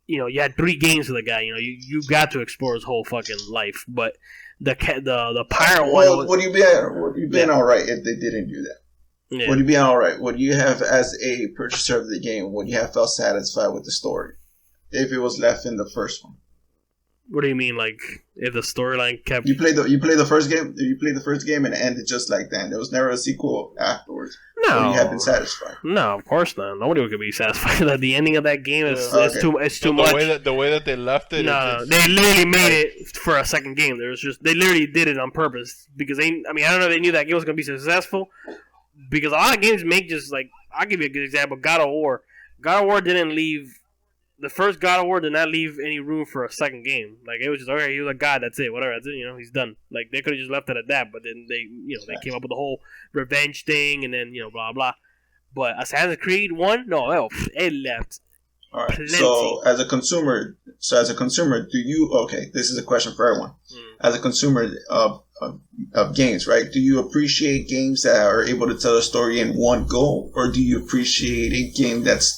You had 3 games for the guy. You got to explore his whole fucking life. But the pirate one. Would you been all right if they didn't do that? Yeah. Would you be all right? Would you have, as a purchaser of the game, would you have felt satisfied with the story if it was left in the first one? What do you mean? Like if the storyline kept You play the first game. You play the first game and it ended just like that. There was never a sequel afterwards. Or you have been satisfied. No, of course not. Nobody could be satisfied at the ending of that game. It's too much. The way that they left it. No, they literally made it for a second game. They literally did it on purpose because I don't know if they knew that game was going to be successful. Because a lot of games make just like, I'll give you a good example. God of War. God of War didn't leave. The first God of War did not leave any room for a second game. Like, it was just, okay, he was a god, that's it, whatever, that's it, he's done. Like, they could have just left it at that, but then they came up with the whole revenge thing, and then, blah, blah. But Assassin's Creed 1, no, it left. All right. So as a consumer, do you? Okay, this is a question for everyone. As a consumer of games, right? Do you appreciate games that are able to tell a story in one go, or do you appreciate a game that's a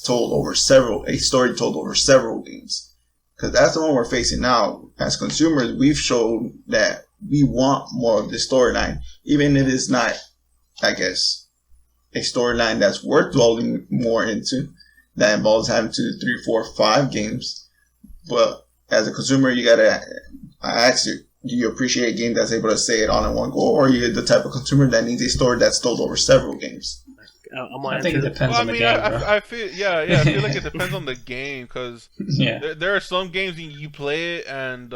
story told over several games? Because that's the one we're facing now. As consumers, we've shown that we want more of the storyline, even if it's not, I guess, a storyline that's worth dwelling more into. That involves having 2, 3, 4, 5 games. But as a consumer, I ask you, do you appreciate a game that's able to say it all in one go, or are you the type of consumer that needs a story that's told over several games? I think it depends on the game, bro. I feel like it depends on the game, because there are some games you play it and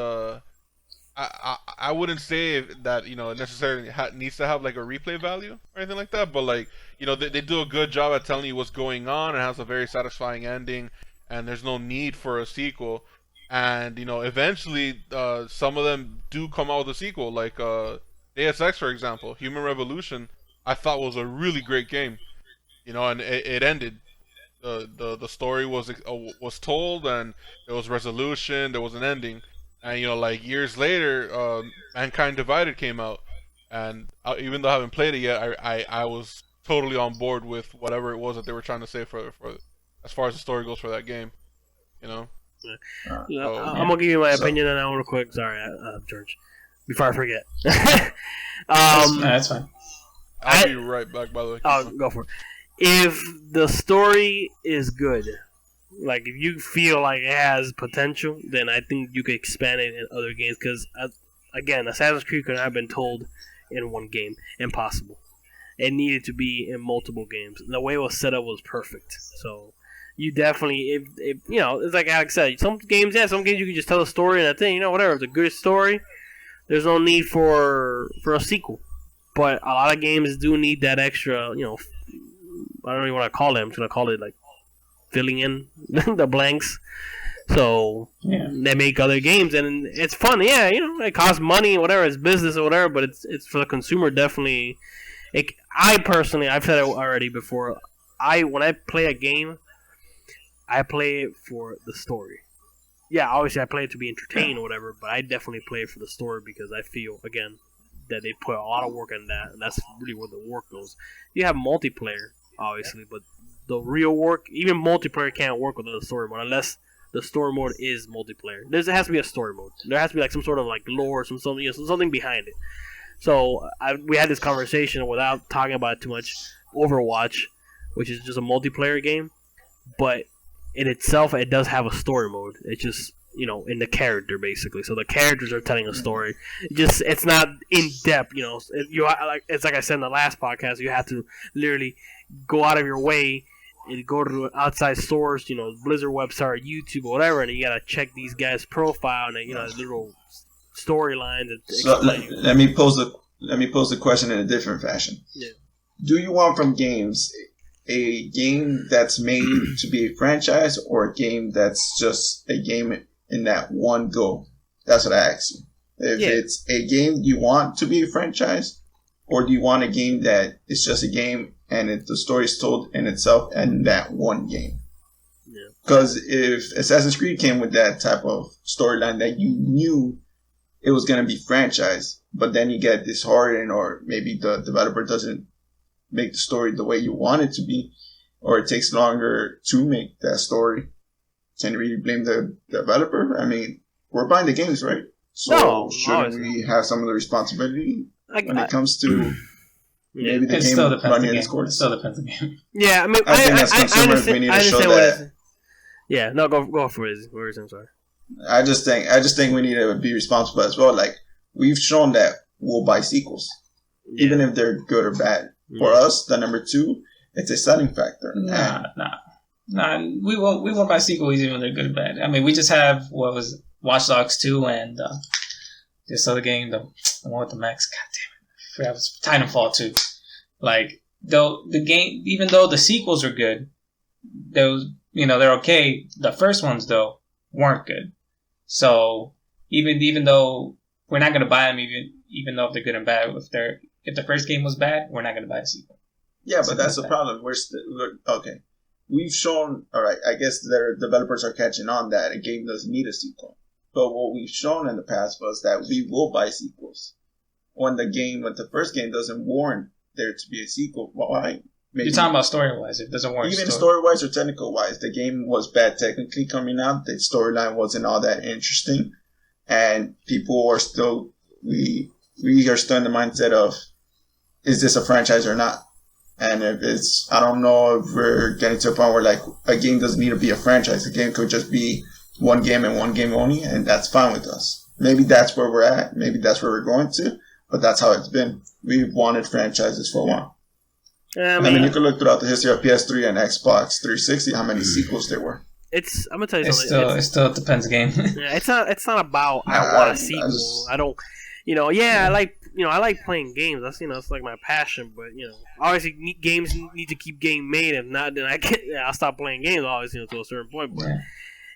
I wouldn't say that it necessarily needs to have like a replay value or anything like that, but like they do a good job at telling you what's going on and has a very satisfying ending, and there's no need for a sequel. And eventually some of them do come out with a sequel, like Deus Ex, for example. Human Revolution, I thought was a really great game, and it ended. The story was told, and there was resolution, there was an ending. And like years later, Mankind Divided came out, and even though I haven't played it yet, I was totally on board with whatever it was that they were trying to say for as far as the story goes for that game. I'm gonna give you my opinion on that one real quick. Sorry, George, before I forget. That's fine. I'll be right back. By the way, go for it. If the story is good, like if you feel like it has potential, then I think you could expand it in other games. Because again, Assassin's Creed could not have been told in one game. Impossible. It needed to be in multiple games. The way it was set up was perfect. So you definitely, if it's like Alex said, some games you can just tell a story and that's it. Whatever. It's a good story. There's no need for a sequel. But a lot of games do need that extra. I don't even want to call it. I'm just gonna call it like filling in the blanks. So they make other games and it's fun. Yeah, it costs money, whatever. It's business or whatever. But it's for the consumer definitely. I personally, I've said it already before. When I play a game, I play it for the story. Yeah, obviously I play it to be entertained or whatever, but I definitely play it for the story because I feel, again, that they put a lot of work in that, and that's really where the work goes. You have multiplayer, obviously, but the real work, even multiplayer can't work without a story mode unless the story mode is multiplayer. There has to be a story mode. There has to be like some sort of like lore, something behind it. So we had this conversation without talking about it too much. Overwatch, which is just a multiplayer game, but in itself, it does have a story mode. It's just in the character basically. So the characters are telling a story. It's not in depth. It's like I said in the last podcast. You have to literally go out of your way and go to outside source. Blizzard website, YouTube, or whatever, and you gotta check these guys' profile and little storylines. So let me pose the question in a different fashion. Yeah. Do you want from games a game that's made to be a franchise, or a game that's just a game in that one go? That's what I asked you. If it's a game you want to be a franchise, or do you want a game that is just a game and the story is told in itself and that one game? Because if Assassin's Creed came with that type of storyline that you knew it was going to be franchised, but then you get disheartened, or maybe the developer doesn't make the story the way you want it to be, or it takes longer to make that story, can you really blame the developer? I mean, we're buying the games, right? So shouldn't we have some of the responsibility when it comes to maybe the game running its course? It still depends on the game. Yeah, I mean, I think as consumers we need to show that. Yeah, no, go for it. I'm sorry. I just think we need to be responsible as well. Like we've shown that we'll buy sequels, even if they're good or bad. For us, the number 2, it's a selling factor. Nah. We won't buy sequels even when they're good or bad. I mean, we just have what was Watch Dogs 2 and this other game, the one with the Max. God damn it, it was Titanfall 2. Like though the game, even though the sequels are good, those they're okay. The first ones though weren't good. So even though we're not gonna buy them, even though if they're good and bad, if the first game was bad, we're not gonna buy a sequel. Yeah, but that's the problem. We're okay. We've shown, all right. I guess their developers are catching on that a game doesn't need a sequel. But what we've shown in the past was that we will buy sequels when the first game doesn't warrant there to be a sequel. Why? Maybe. You're talking about story-wise. It doesn't warrant even story-wise or technical-wise. The game was bad technically coming out. The storyline wasn't all that interesting, and people are still we are still in the mindset of, is this a franchise or not? And if it's, I don't know if we're getting to a point where like a game doesn't need to be a franchise. A game could just be one game and one game only, and that's fine with us. Maybe that's where we're at. Maybe that's where we're going to. But that's how it's been. We've wanted franchises for a while. I mean, you could look throughout the history of PS3 and Xbox 360 how many sequels there were. I'm gonna tell you something. It still depends game. Yeah, it's not about I want a sequel. I don't. I like playing games. That's it's like my passion. But obviously games need to keep getting made. If not, then I'll stop playing games. Obviously, to a certain point. But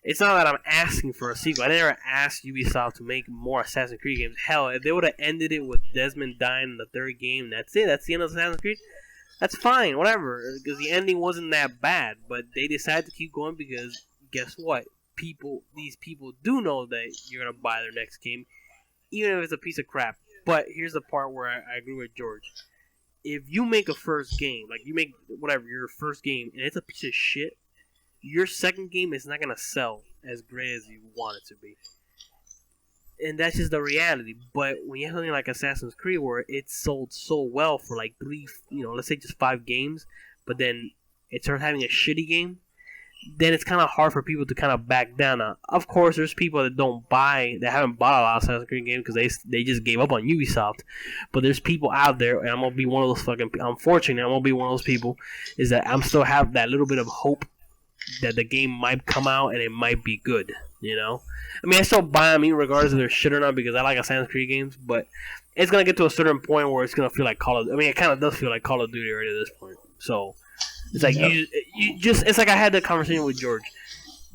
it's not that I'm asking for a sequel. I never asked Ubisoft to make more Assassin's Creed games. Hell, if they would have ended it with Desmond dying in the third game, that's it. That's the end of Assassin's Creed. That's fine, whatever. Because the ending wasn't that bad. But they decided to keep going because guess what? These people do know that you're gonna buy their next game, even if it's a piece of crap. But here's the part where I agree with George. If you make a first game, like you make your first game, and it's a piece of shit, your second game is not gonna sell as great as you want it to be. And that's just the reality. But when you have something like Assassin's Creed where it sold so well for like let's say just 5 games, but then it starts having a shitty game, then it's kind of hard for people to kind of back down. Now, of course, there's people that haven't bought a lot of Assassin's Creed games because they just gave up on Ubisoft. But there's people out there, and I'm gonna be one of those unfortunately, I'm gonna be one of those people, is that I'm still have that little bit of hope that the game might come out and it might be good. I mean, I still buy them regardless if they're shit or not because I like Assassin's Creed games, but it's gonna get to a certain point where it's gonna feel like it kind of does feel like Call of Duty already at this point. So. It's like it's like I had that conversation with George.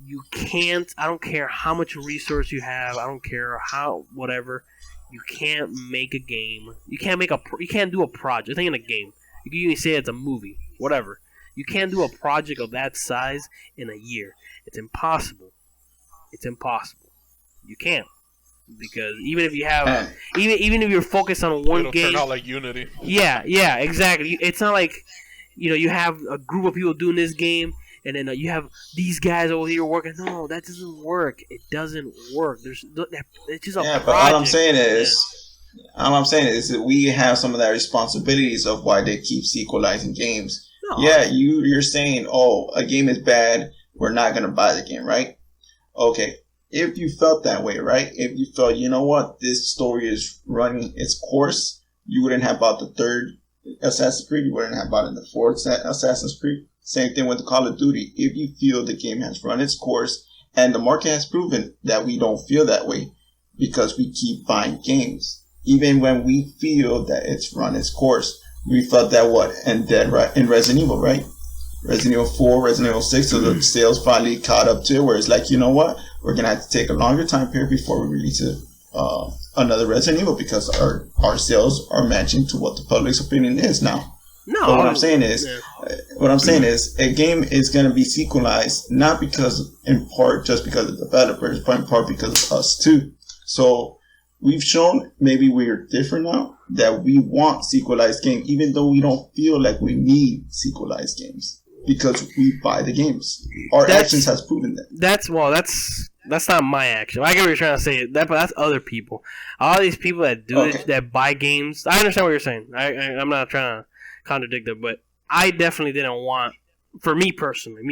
You can't. I don't care how much resource you have. I don't care how whatever. You can't make a game. You can't do a project. I think in a game, you can even say it's a movie. Whatever. You can't do a project of that size in a year. It's impossible. It's impossible. You can't because even if you have even if you're focused on one It'll game, turn out like Unity. Yeah, exactly. It's not like. You have a group of people doing this game, and then you have these guys over here working. No, that doesn't work. It doesn't work. It's just a project. But all I'm saying is that we have some of that responsibilities of why they keep sequelizing games. No. Yeah, you're saying, a game is bad, we're not going to buy the game, right? Okay, if you felt that way, right? If you felt, you know what, this story is running its course, you wouldn't have bought the third Assassin's Creed, you wouldn't have bought in the fourth Assassin's Creed. Same thing with the Call of Duty. If you feel the game has run its course, and the market has proven that we don't feel that way because we keep buying games. Even when we feel that it's run its course, we felt that in Resident Evil, right? Resident Evil 4, Resident Evil 6, so the sales finally caught up to it, where it's like, you know what? We're going to have to take a longer time period before we release another Resident Evil because our sales are matching to what the public's opinion is now. No, but what I'm saying is, a game is going to be sequelized not in part just because of the developers, but in part because of us too. So we've shown maybe we're different now that we want sequelized games, even though we don't feel like we need sequelized games because we buy the games. Our actions has proven that. That's not my action. I get what you're trying to say, but that's other people. All these people that do it, that buy games. I understand what you're saying. I'm not trying to contradict it, but I definitely didn't want for me personally,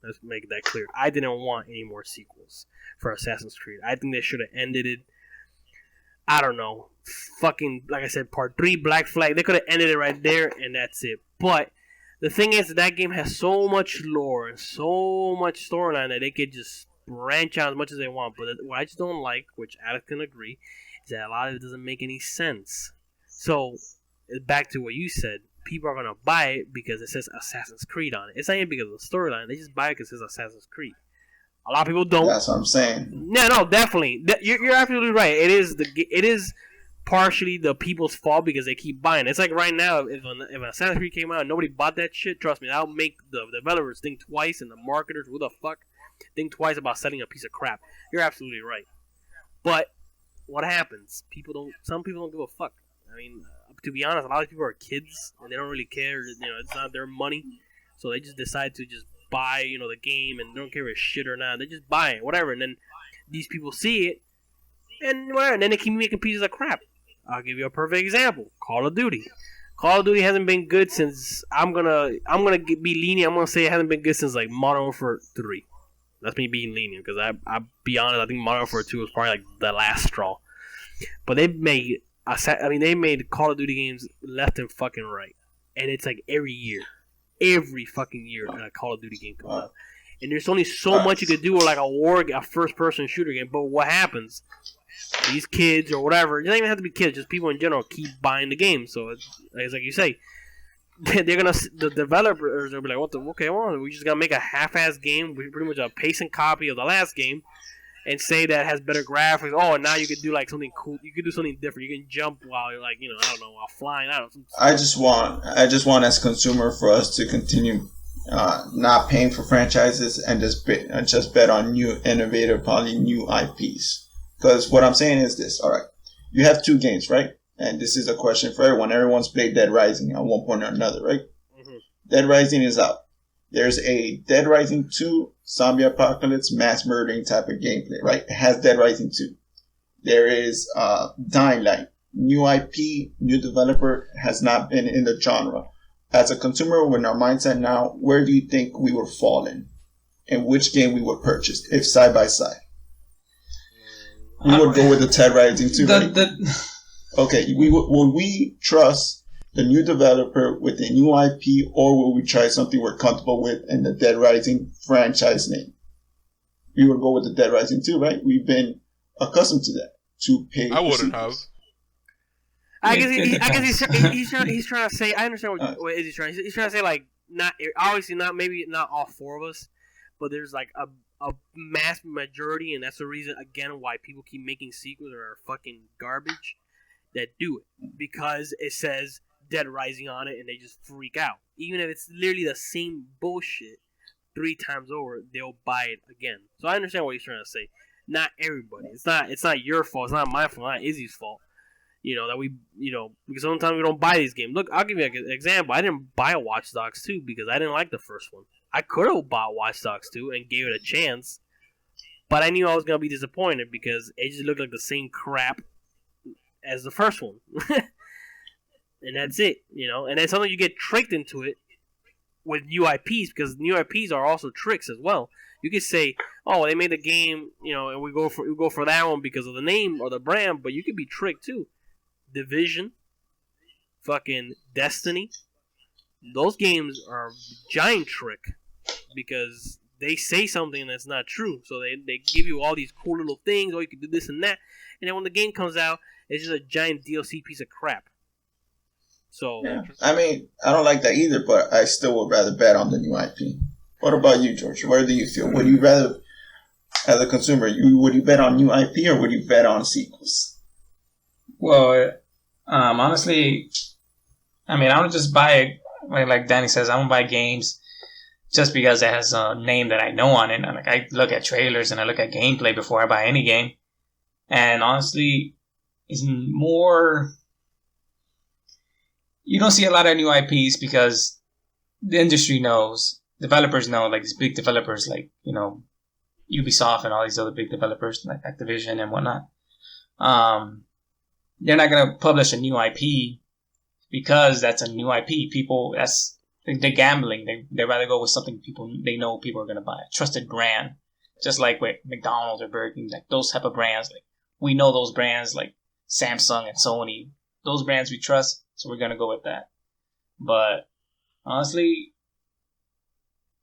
let's make that clear. I didn't want any more sequels for Assassin's Creed. I think they should have ended it. I don't know. Fucking, like I said, Part 3, Black Flag. They could have ended it right there, and that's it. But the thing is, that game has so much lore and so much storyline that they could just branch out as much as they want. But what I just don't like, which Alex can agree, is that a lot of it doesn't make any sense. So, back to what you said. People are going to buy it because it says Assassin's Creed on it. It's not even because of the storyline. They just buy it because it says Assassin's Creed. A lot of people don't. That's what I'm saying. Yeah, no, definitely. You're absolutely right. It is partially the people's fault because they keep buying. It's like right now, if an Assassin's Creed came out and nobody bought that shit, trust me, that'll make the developers think twice and the marketers, who the fuck, think twice about selling a piece of crap. You're absolutely right. But what happens? Some people don't give a fuck. I mean, to be honest, a lot of people are kids and they don't really care. It's not their money, so they just decide to just buy, the game and don't care if it's shit or not. They just buy it, whatever. And then these people see it, and whatever. And then they keep making pieces of crap. I'll give you a perfect example: Call of Duty. Call of Duty hasn't been good since I'm gonna be lenient. I'm gonna say it hasn't been good since like Modern Warfare 3. That's me being lenient because I'll be honest. I think Modern Warfare 2 was probably like the last straw. But they made Call of Duty games left and fucking right, and it's like every fucking year a Call of Duty game comes out, and there's only so much you could do with like a first-person shooter game. But what happens? These kids or whatever, it doesn't even have to be kids, just people in general keep buying the game. So it's like you say, the developers will be like, we just gotta make a half-ass game, pretty much a paste and copy of the last game, and say that it has better graphics. Oh, and now you could do like something cool. You could do something different. You can jump while you're like, I don't know, while flying. I just want as a consumer for us to continue not paying for franchises and just bet on new, innovative, probably new IPs. Because what I'm saying is this. All right, you have two games, right? And this is a question for everyone. Everyone's played Dead Rising at one point or another, right? Mm-hmm. Dead Rising is out. There's a Dead Rising 2 zombie apocalypse mass murdering type of gameplay, right? It has Dead Rising 2. There is Dying Light. New IP, new developer, has not been in the genre. As a consumer with our mindset now, where do you think we would fall in? And which game we would purchase, if side by side? We would go with the Dead Rising 2, right? Okay, would we trust the new developer with a new IP, or will we try something we're comfortable with in the Dead Rising franchise name? We would go with the Dead Rising 2, right? We've been accustomed to that. To pay. I wouldn't have. I guess he's trying to say. I understand what is he trying. He's trying to say like not obviously not maybe not all four of us, but there's like a mass majority, and that's the reason again why people keep making sequels that are fucking garbage that do it because it says Dead Rising on it and they just freak out. Even if it's literally the same bullshit 3 times over, they'll buy it again. So I understand what he's trying to say. Not everybody. It's not your fault. It's not my fault. Not Izzy's fault. That we, because sometimes we don't buy these games. Look, I'll give you an example. I didn't buy Watch Dogs 2 because I didn't like the first one. I could have bought Watch Dogs 2 and gave it a chance, but I knew I was going to be disappointed because it just looked like the same crap as the first one. And that's it, And then sometimes you get tricked into it with new IPs because new IPs are also tricks as well. You could say, "Oh, they made the game, and we go for that one because of the name or the brand," but you could be tricked too. Division, fucking Destiny, those games are a giant trick because they say something that's not true. So they give you all these cool little things, or you can do this and that, and then when the game comes out, it's just a giant DLC piece of crap. So yeah. I mean, I don't like that either, but I still would rather bet on the new IP. What about you, George? Where do you feel? Would you rather, as a consumer, would you bet on new IP or would you bet on sequels? Well, honestly, I mean, I would just buy, like Danny says, I don't buy games just because it has a name that I know on it. Like, I look at trailers and I look at gameplay before I buy any game. And honestly, it's more... You don't see a lot of new IPs because the industry knows, developers know, like these big developers like, Ubisoft and all these other big developers like Activision and whatnot. They're not going to publish a new IP because that's a new IP. People, it's they're gambling. They rather go with something they know people are gonna buy, a trusted brand, just like with McDonald's or Burger King, like those type of brands. Like we know those brands, like Samsung and Sony. Those brands we trust, so we're gonna go with that. But honestly,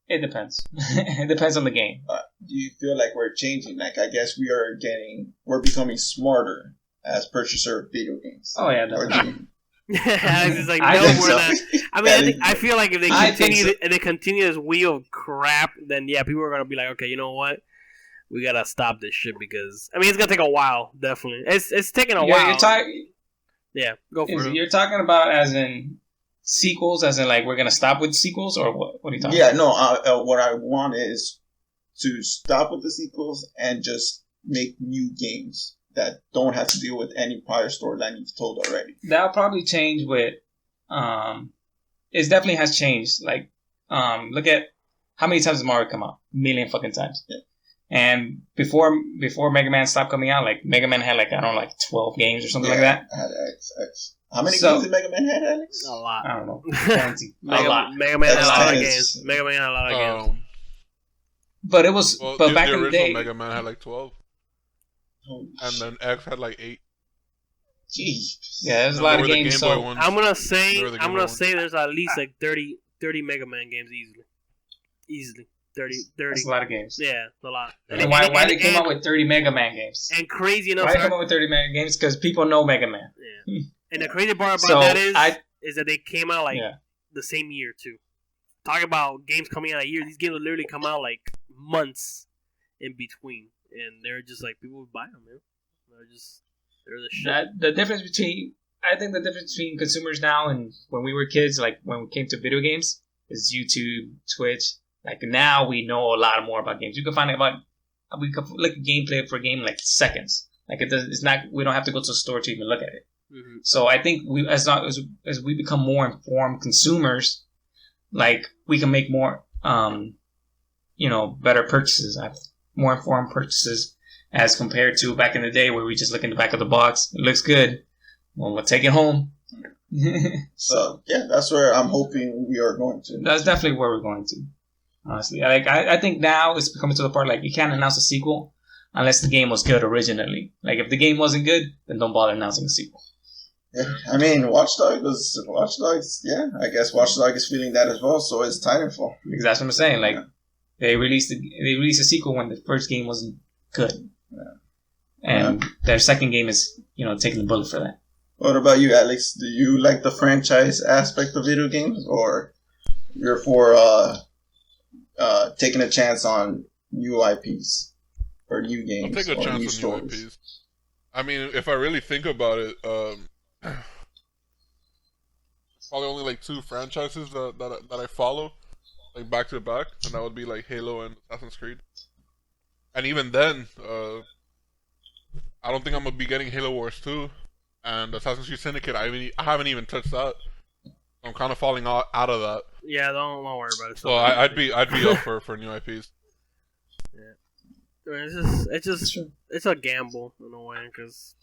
it depends. It depends on the game. Do you feel like we're changing? Like, I guess we're becoming smarter as purchaser of video games. Oh yeah, Or definitely. do It's like, I no, think we're so. not. I mean, I feel like if they I think continue, so. if they continue this wheel of crap, then yeah, people are gonna be like, okay, you know what? We gotta stop this shit because I mean, it's gonna take a while. Definitely, it's taking a while. Yeah, go for it. You're talking about as in sequels, as in like we're gonna stop with sequels, or what? What are you talking? Yeah, no. What I want is to stop with the sequels and just make new games that don't have to deal with any prior storyline you've told already. That'll probably change with. It definitely has changed. Like, look at how many times has Mario come out? A million fucking times. Yeah. And before Mega Man stopped coming out, like Mega Man had like I don't know, like 12 games or something like that. I had X. How many games did Mega Man have, Alex? A lot. I don't know, plenty, a lot. Mega Man had a lot of X10 games. is- Mega Man had a lot of games. But it was, Well, but the back in the original day, Mega Man had like 12, Holy and shit. then X had like 8. Jeez. yeah, there's a And lot they of were the games. Game Boy So ones. I'm gonna say They were the Game Boy ones. there's at least like 30 Mega Man games easily 30. that's a lot of games. Yeah, a lot. And why they came out with 30 Mega Man games? And crazy enough, Why they come out with 30 Mega games? Because people know Mega Man. yeah. And the crazy part about So that is that they came out like Yeah. the same year too. Talk about games coming out a year. These games would literally come out like months in between, and they're just like people would buy them, man. They're the shit. I think the difference between consumers now and when we were kids, like when we came to video games, is YouTube, Twitch. Like now we know a lot more about games. We can find out we can look at gameplay for a game in like seconds. Like it's not, we don't have to go to a store to even look at it. Mm-hmm. So I think as we become more informed consumers, like we can make more, better purchases, more informed purchases as compared to back in the day where we just look in the back of the box. It looks good. Well, we'll take it home. So, yeah, that's where I'm hoping we are going to. That's definitely where we're going to. Honestly, I think now it's becoming to the part like you can't announce a sequel unless the game was good originally. Like if the game wasn't good, then don't bother announcing a sequel. Yeah, I mean, Watch Dogs, yeah, I guess Watch Dogs is feeling that as well, so is Titanfall. Because that's what I'm saying. Like they released a sequel when the first game wasn't good, and their second game is taking the bullet for that. What about you, Alex? Do you like the franchise aspect of video games, or you're for taking a chance on new IPs or new I'll games take a or new chance on new stories? IPs. I mean, if I really think about it, probably only like 2 franchises that I follow, like back to back, and that would be like Halo and Assassin's Creed. And even then, I don't think I'm gonna be getting Halo Wars 2 and Assassin's Creed Syndicate. I haven't even touched that. I'm kind of falling out of that. Yeah, don't worry about it. So I'd be up for new IPs. I mean, it's a gamble in a way because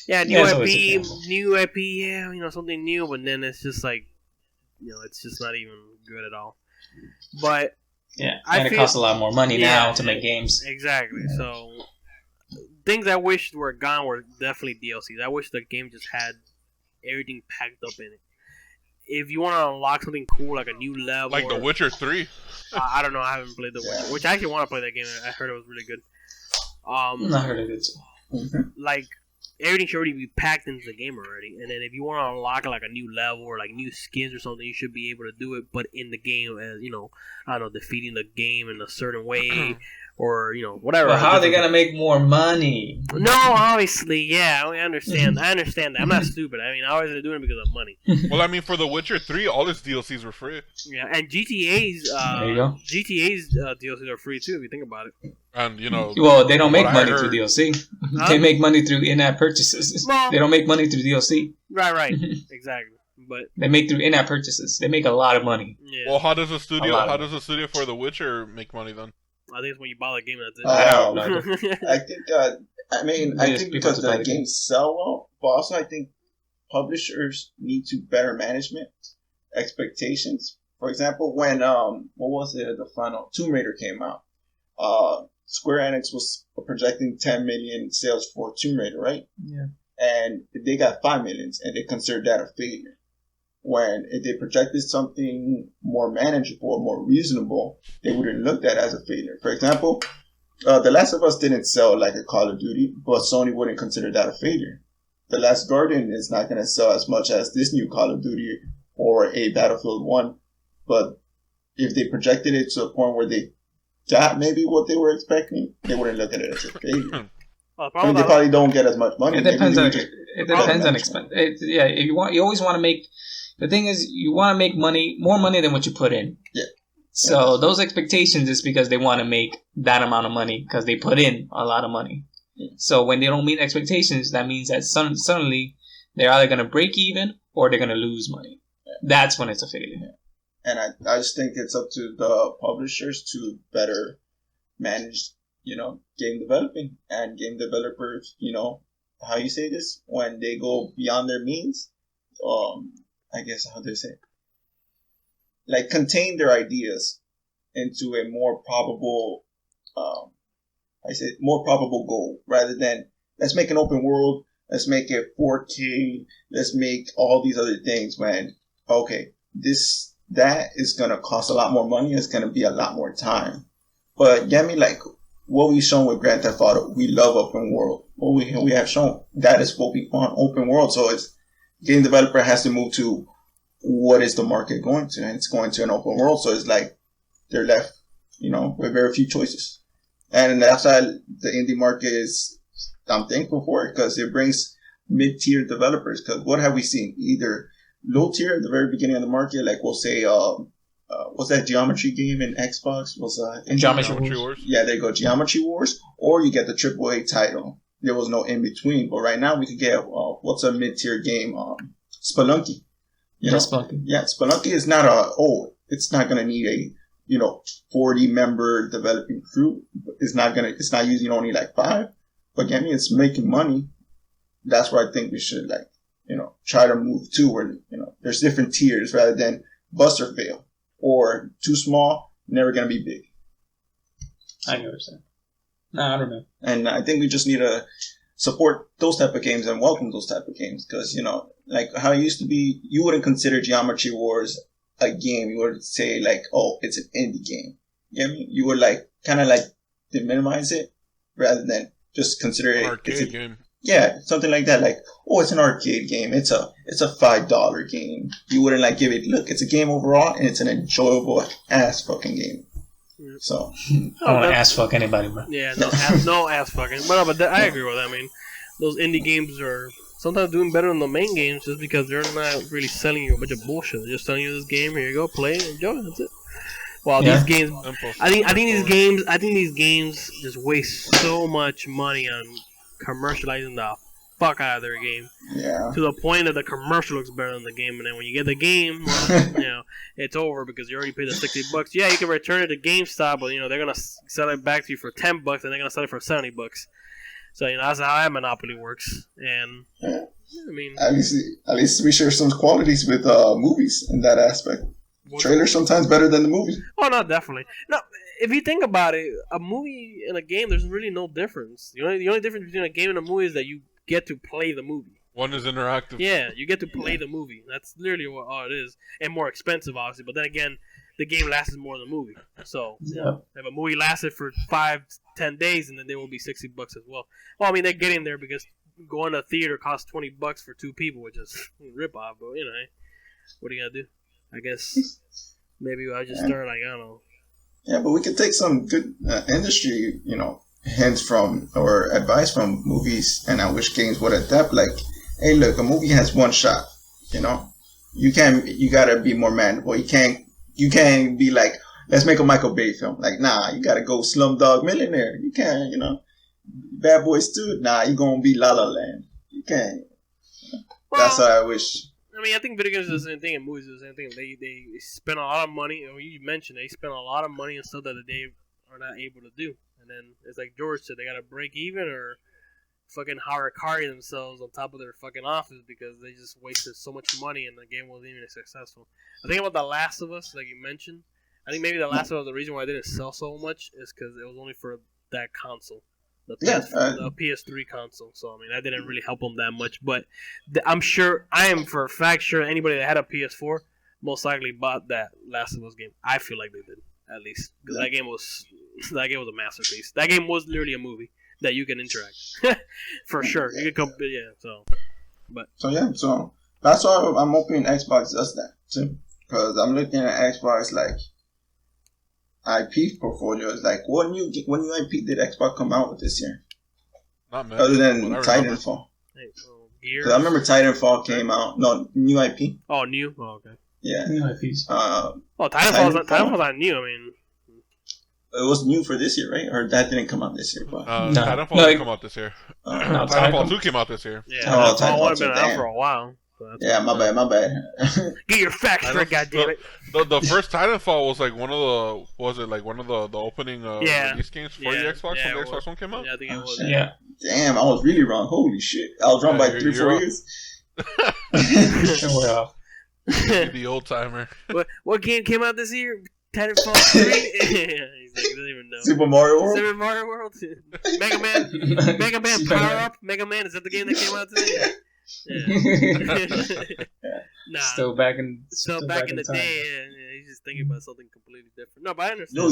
Yeah, it's always a gamble. new IP, yeah, something new, but then it's just like it's just not even good at all. But Yeah, I and it feel- costs a lot more money now Yeah. to make games. exactly, so things I wish were gone were definitely DLCs. I wish the game just had everything packed up in it. If you want to unlock something cool like a new level, Like The Witcher 3. I don't know. I haven't played The Witcher, which I actually want to play that game. I heard it was really good. I heard of it too. Like everything should already be packed into the game already. And then if you want to unlock like a new level or like new skins or something, you should be able to do it, but in the game as I don't know, defeating the game in a certain way or whatever. But how are they gonna make more money? No, obviously, yeah, I understand. I understand that. I'm not stupid. I mean, obviously they're doing it because of money. Well, I mean, for The Witcher 3, all its DLCs were free. Yeah, and GTA's There you go. DLCs are free too if you think about it. And, Well, they don't make what I money through heard- DLC. Huh? They make money through in-app purchases. Well- They don't make money through DLC. Right, exactly. But They make through in-app purchases. They make a lot of money. yeah, well, how does a lot of studio for The Witcher make money then? I think it's when you buy the game that's it. Oh, no. I think, Yes, people because to the buy the games sell well, but also I think publishers need to better management expectations For example, when what was it? The final Tomb Raider came out. Square Enix was projecting 10 million sales for Tomb Raider, right? Yeah. And they got 5 millions, and they considered that a failure. When if they projected something more manageable, more reasonable, they wouldn't look at it as a failure. For example, The Last of Us didn't sell like a Call of Duty, but Sony wouldn't consider that a failure. The Last Guardian is not going to sell as much as this new Call of Duty or a Battlefield 1, but if they projected it to a point where they got maybe what they were expecting, they wouldn't look at it as a failure. I mean, they probably don't get as much money. It depends on expense. Yeah, if you always want to make. The thing is, you want to make more money than what you put in. Yeah. So those expectations is because they want to make that amount of money because they put in a lot of money. Yeah. So when they don't meet expectations, that means that suddenly they're either going to break even or they're going to lose money. Yeah. That's when it's a failure. Yeah. And I just think it's up to the publishers to better manage, game developing and game developers, how you say this, when they go beyond their means, I guess how they say it, like contain their ideas into a more probable, more probable goal rather than let's make an open world, let's make it 4K, let's make all these other things when, okay, that is going to cost a lot more money. It's going to be a lot more time. But like what we've shown with Grand Theft Auto, we love open world. What we have shown, that is what we want, open world. So it's game developer has to move to what is the market going to, and it's going to an open world. So it's like they're left, with very few choices. And that's why the indie market I'm thankful for it because it brings mid-tier developers. Because what have we seen? Either low tier at the very beginning of the market, like we'll say, what's that Geometry game in Xbox? Geometry Wars? Yeah, there you go, Geometry Wars. Or you get the AAA title. There was no in between. But right now we could get what's a mid-tier game? Spelunky. Spelunky. Yeah, Spelunky is not it's not going to need a 40 member developing crew. It's not using only like 5. But again, it's making money. That's where I think we should try to move to where, there's different tiers rather than bust or fail or too small, never going to be big. I know what you're saying. No, I don't know. And I think we just need to support those type of games and welcome those type of games because, like how it used to be, you wouldn't consider Geometry Wars a game. You would say like, oh, it's an indie game. You would kind of minimize it rather than just consider it arcade game. Yeah, something like that. Like, oh, it's an arcade game. It's a $5 game. You wouldn't give it. Look, it's a game overall, and it's an enjoyable ass fucking game. So I don't want to ass fuck anybody, bro. Yeah, no ass fucking. But I agree with that. I mean, those indie games are sometimes doing better than the main games just because they're not really selling you a bunch of bullshit. They're just telling you this game. Here you go, play it, enjoy. That's it. Well, these games, I think these games just waste so much money on commercializing the fuck out of their game. Yeah. To the point that the commercial looks better than the game, and then when you get the game, well, it's over because you already paid the $60. Yeah, you can return it to GameStop, but they're gonna sell it back to you for $10, and they're gonna sell it for $70. So that's how that monopoly works. And I mean, at least we share some qualities with movies in that aspect. Trailer sometimes better than the movie. Oh no, definitely. No, if you think about it, a movie and a game, there's really no difference. The only difference between a game and a movie is that you get to play the movie. One is interactive. Yeah, you get to play the movie. That's literally what all it is, and more expensive, obviously. But then again, the game lasts more than the movie. So if a movie lasted for 5-10 days, and then they will be $60 as well. Well, I mean, they're getting there because going to a theater costs $20 for 2 people, which is a rip off. But what are you gonna do? I guess maybe I just start I don't know. Yeah, but we could take some good industry, hints from or advice from movies, and I wish games would adapt. Like, hey, look, a movie has one shot. You gotta be more manable. You can't be like, let's make a Michael Bay film. Like, nah, you gotta go Slumdog Millionaire. You can't, Bad Boys 2. Nah, you gonna be La La Land. You can't. That's what I wish. I mean, I think video games is the same thing, and movies is the same thing. They spend a lot of money. You mentioned they spend a lot of money on stuff that they are not able to do, and then it's like George said, they got to break even or fucking Harakari themselves on top of their fucking office because they just wasted so much money and the game wasn't even successful. I think about The Last of Us, like you mentioned. I think maybe The Last of Us, the reason why it didn't sell so much is because it was only for that console. The PS3 console. So, I mean, that didn't really help them that much. But I am for a fact sure anybody that had a PS4 most likely bought that Last of Us game. I feel like they did, at least. Because that game was a masterpiece. That game was literally a movie that you can interact. For sure. You can come, yeah, so. So that's why I'm hoping Xbox does that, too. Because I'm looking at Xbox, like, IP portfolio is like, what new IP did Xbox come out with this year? Not many. Other than Titanfall. Because I remember Titanfall came out. No, new IP. Oh, new? Oh, okay. Yeah. New IPs. Titanfall's not new. I mean, it was new for this year, right? Or that didn't come out this year? But Titanfall didn't come out this year. Titanfall 2 came out this year. Yeah, Titanfall 1 has been out for a while. So yeah, my bad. Get your facts straight, goddammit. The first Titanfall was like one of the opening release games for the Xbox when the Xbox One came out? Yeah, I think it was. Yeah. Damn, I was really wrong. Holy shit. I was wrong by 3-4 years. Well, The old timer. What game came out this year? Titanfall 3? He's like, he doesn't even know. Super Mario World? Super Mario World? Mega Man Power Up? Mega Man, is that the game that came out today? Yeah. Nah. Still back in the time. day, yeah, he's just thinking about something completely different. No, but I understand. No,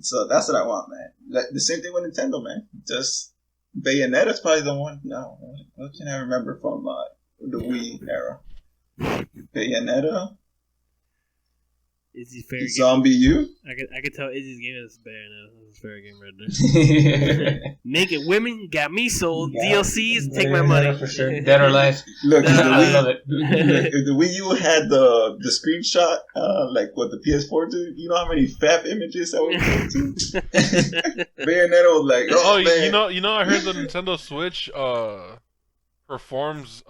so that's what I want, man. Like, the same thing with Nintendo, man. Just Bayonetta's probably the one. No, what can I remember from the Wii era? Bayonetta. Izzy's favorite Zombie U. I could tell Izzy's game is Bayonetta. That's his favorite game right there. Naked women got me sold. DLCs, take my money. For sure. Dead or alive. Look, I love it. If the Wii U had the screenshot, like what the PS4 do, you know how many FAP images that would go to? Bayonetta was like, oh man. You know, I heard the Nintendo Switch performs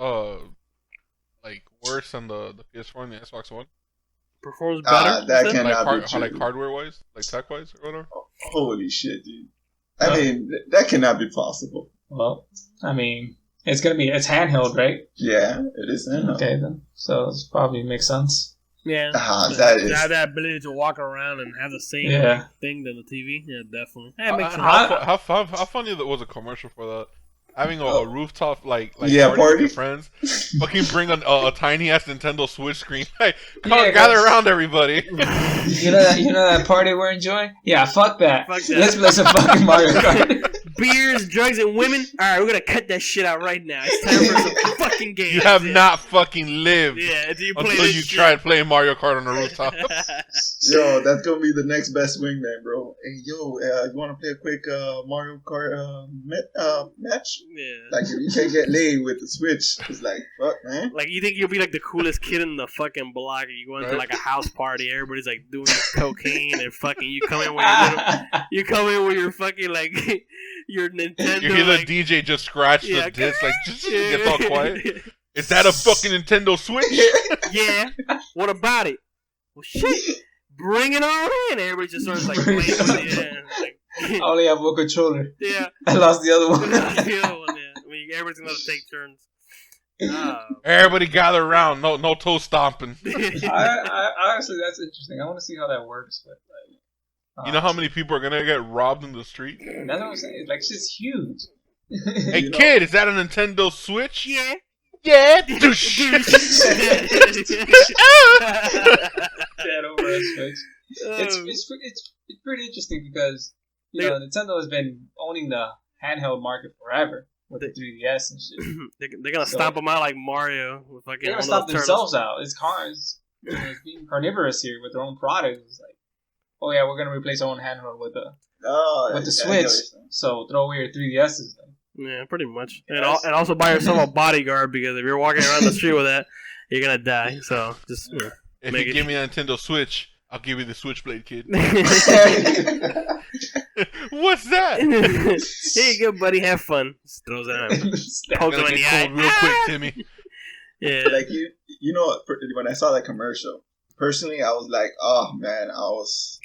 like worse than the PS4 and the Xbox One. Performs better. That cannot be true. Like hardware wise, like tech wise, or whatever. Holy shit, dude! I mean, that cannot be possible. Well, I mean, it's handheld, right? Yeah, it is handheld. Okay, then. So it probably makes sense. Yeah. That is. To have that ability to walk around and have the same thing than the TV. Yeah, definitely. Yeah, it makes sense. How funny that was a commercial for that. Having a rooftop like party with your friends, fucking bring a tiny ass Nintendo Switch screen. Hey, gather around, everybody. You know that party we're enjoying? Yeah, fuck that. Let's play some fucking Mario Kart. Beers, drugs, and women. All right, we're gonna cut that shit out right now. It's time for some fucking games. You have not fucking lived until you tried playing Mario Kart on the rooftop. Yo, that's gonna be the next best wingman, bro. Hey, yo, you want to play a quick Mario Kart match? Yeah. Like, if you can't get laid with the Switch, it's like, fuck, man. Like, you think you'll be like the coolest kid in the fucking block, and you go into like a house party, everybody's like doing cocaine, and fucking you come in with your fucking like your Nintendo. You hear the DJ just scratch the disc, like just gets all quiet. Is that a fucking Nintendo Switch? Yeah. What about it? Well, shit. Bring it on in. Everybody just starts like playing with it. Like, I only have one controller. Yeah. I lost the other one. I mean, everybody's gonna take turns. Everybody gather around. No toe stomping. I honestly, that's interesting. I want to see how that works. But like, you know how many people are gonna get robbed in the street? That's what I'm saying. Like, shit's huge. Hey, kid, is that a Nintendo Switch? Yeah. Yeah. Dead over a Switch. It's pretty interesting because Nintendo has been owning the handheld market forever with the 3DS and shit. They're gonna stomp them out like Mario. They're gonna stomp themselves out. It's being carnivorous here with their own products. It's like, oh yeah, we're gonna replace our own handheld with the Switch. So throw away your 3DSs. Yeah, pretty much. And also buy yourself a bodyguard because if you're walking around the street with that, you're gonna die. So just if you give me a Nintendo Switch, I'll give you the Switchblade, kid. What's that? Here you go, buddy. Have fun. Just throws it out. Pokes him in the eye. Real quick, Timmy. Yeah. Like you know, when I saw that commercial, personally, I was like, oh man, I was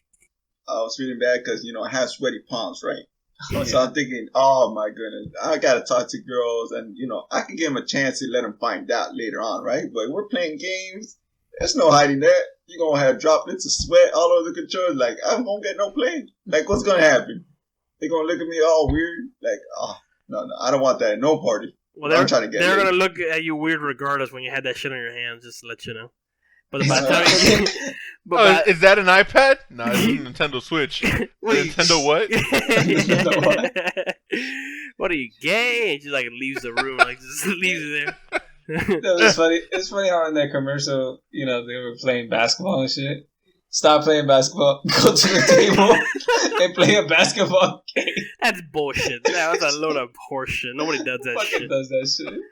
feeling bad because I have sweaty palms, right? So I'm thinking, oh my goodness, I gotta talk to girls, and I can give them a chance to let them find out later on, right? But we're playing games. There's no hiding that. You're gonna have droplets of sweat all over the controls. Like, I'm gonna get no play. Like, what's gonna happen? They're gonna look at me all weird. Like, oh, no, I don't want that at no party. Well, I'm trying to get they're laid. gonna look at you weird regardless when you had that shit on your hands, just to let you know. But by the time is that an iPad? No, it's a Nintendo Switch. Nintendo what? What are you, gay? And she like leaves the room, like just leaves it there. No, it's funny. It's funny how in that commercial, they were playing basketball and shit. Stop playing basketball. Go to the table and play a basketball game. That's bullshit. That's a load of horseshit. Nobody does that Fucking shit. does that shit.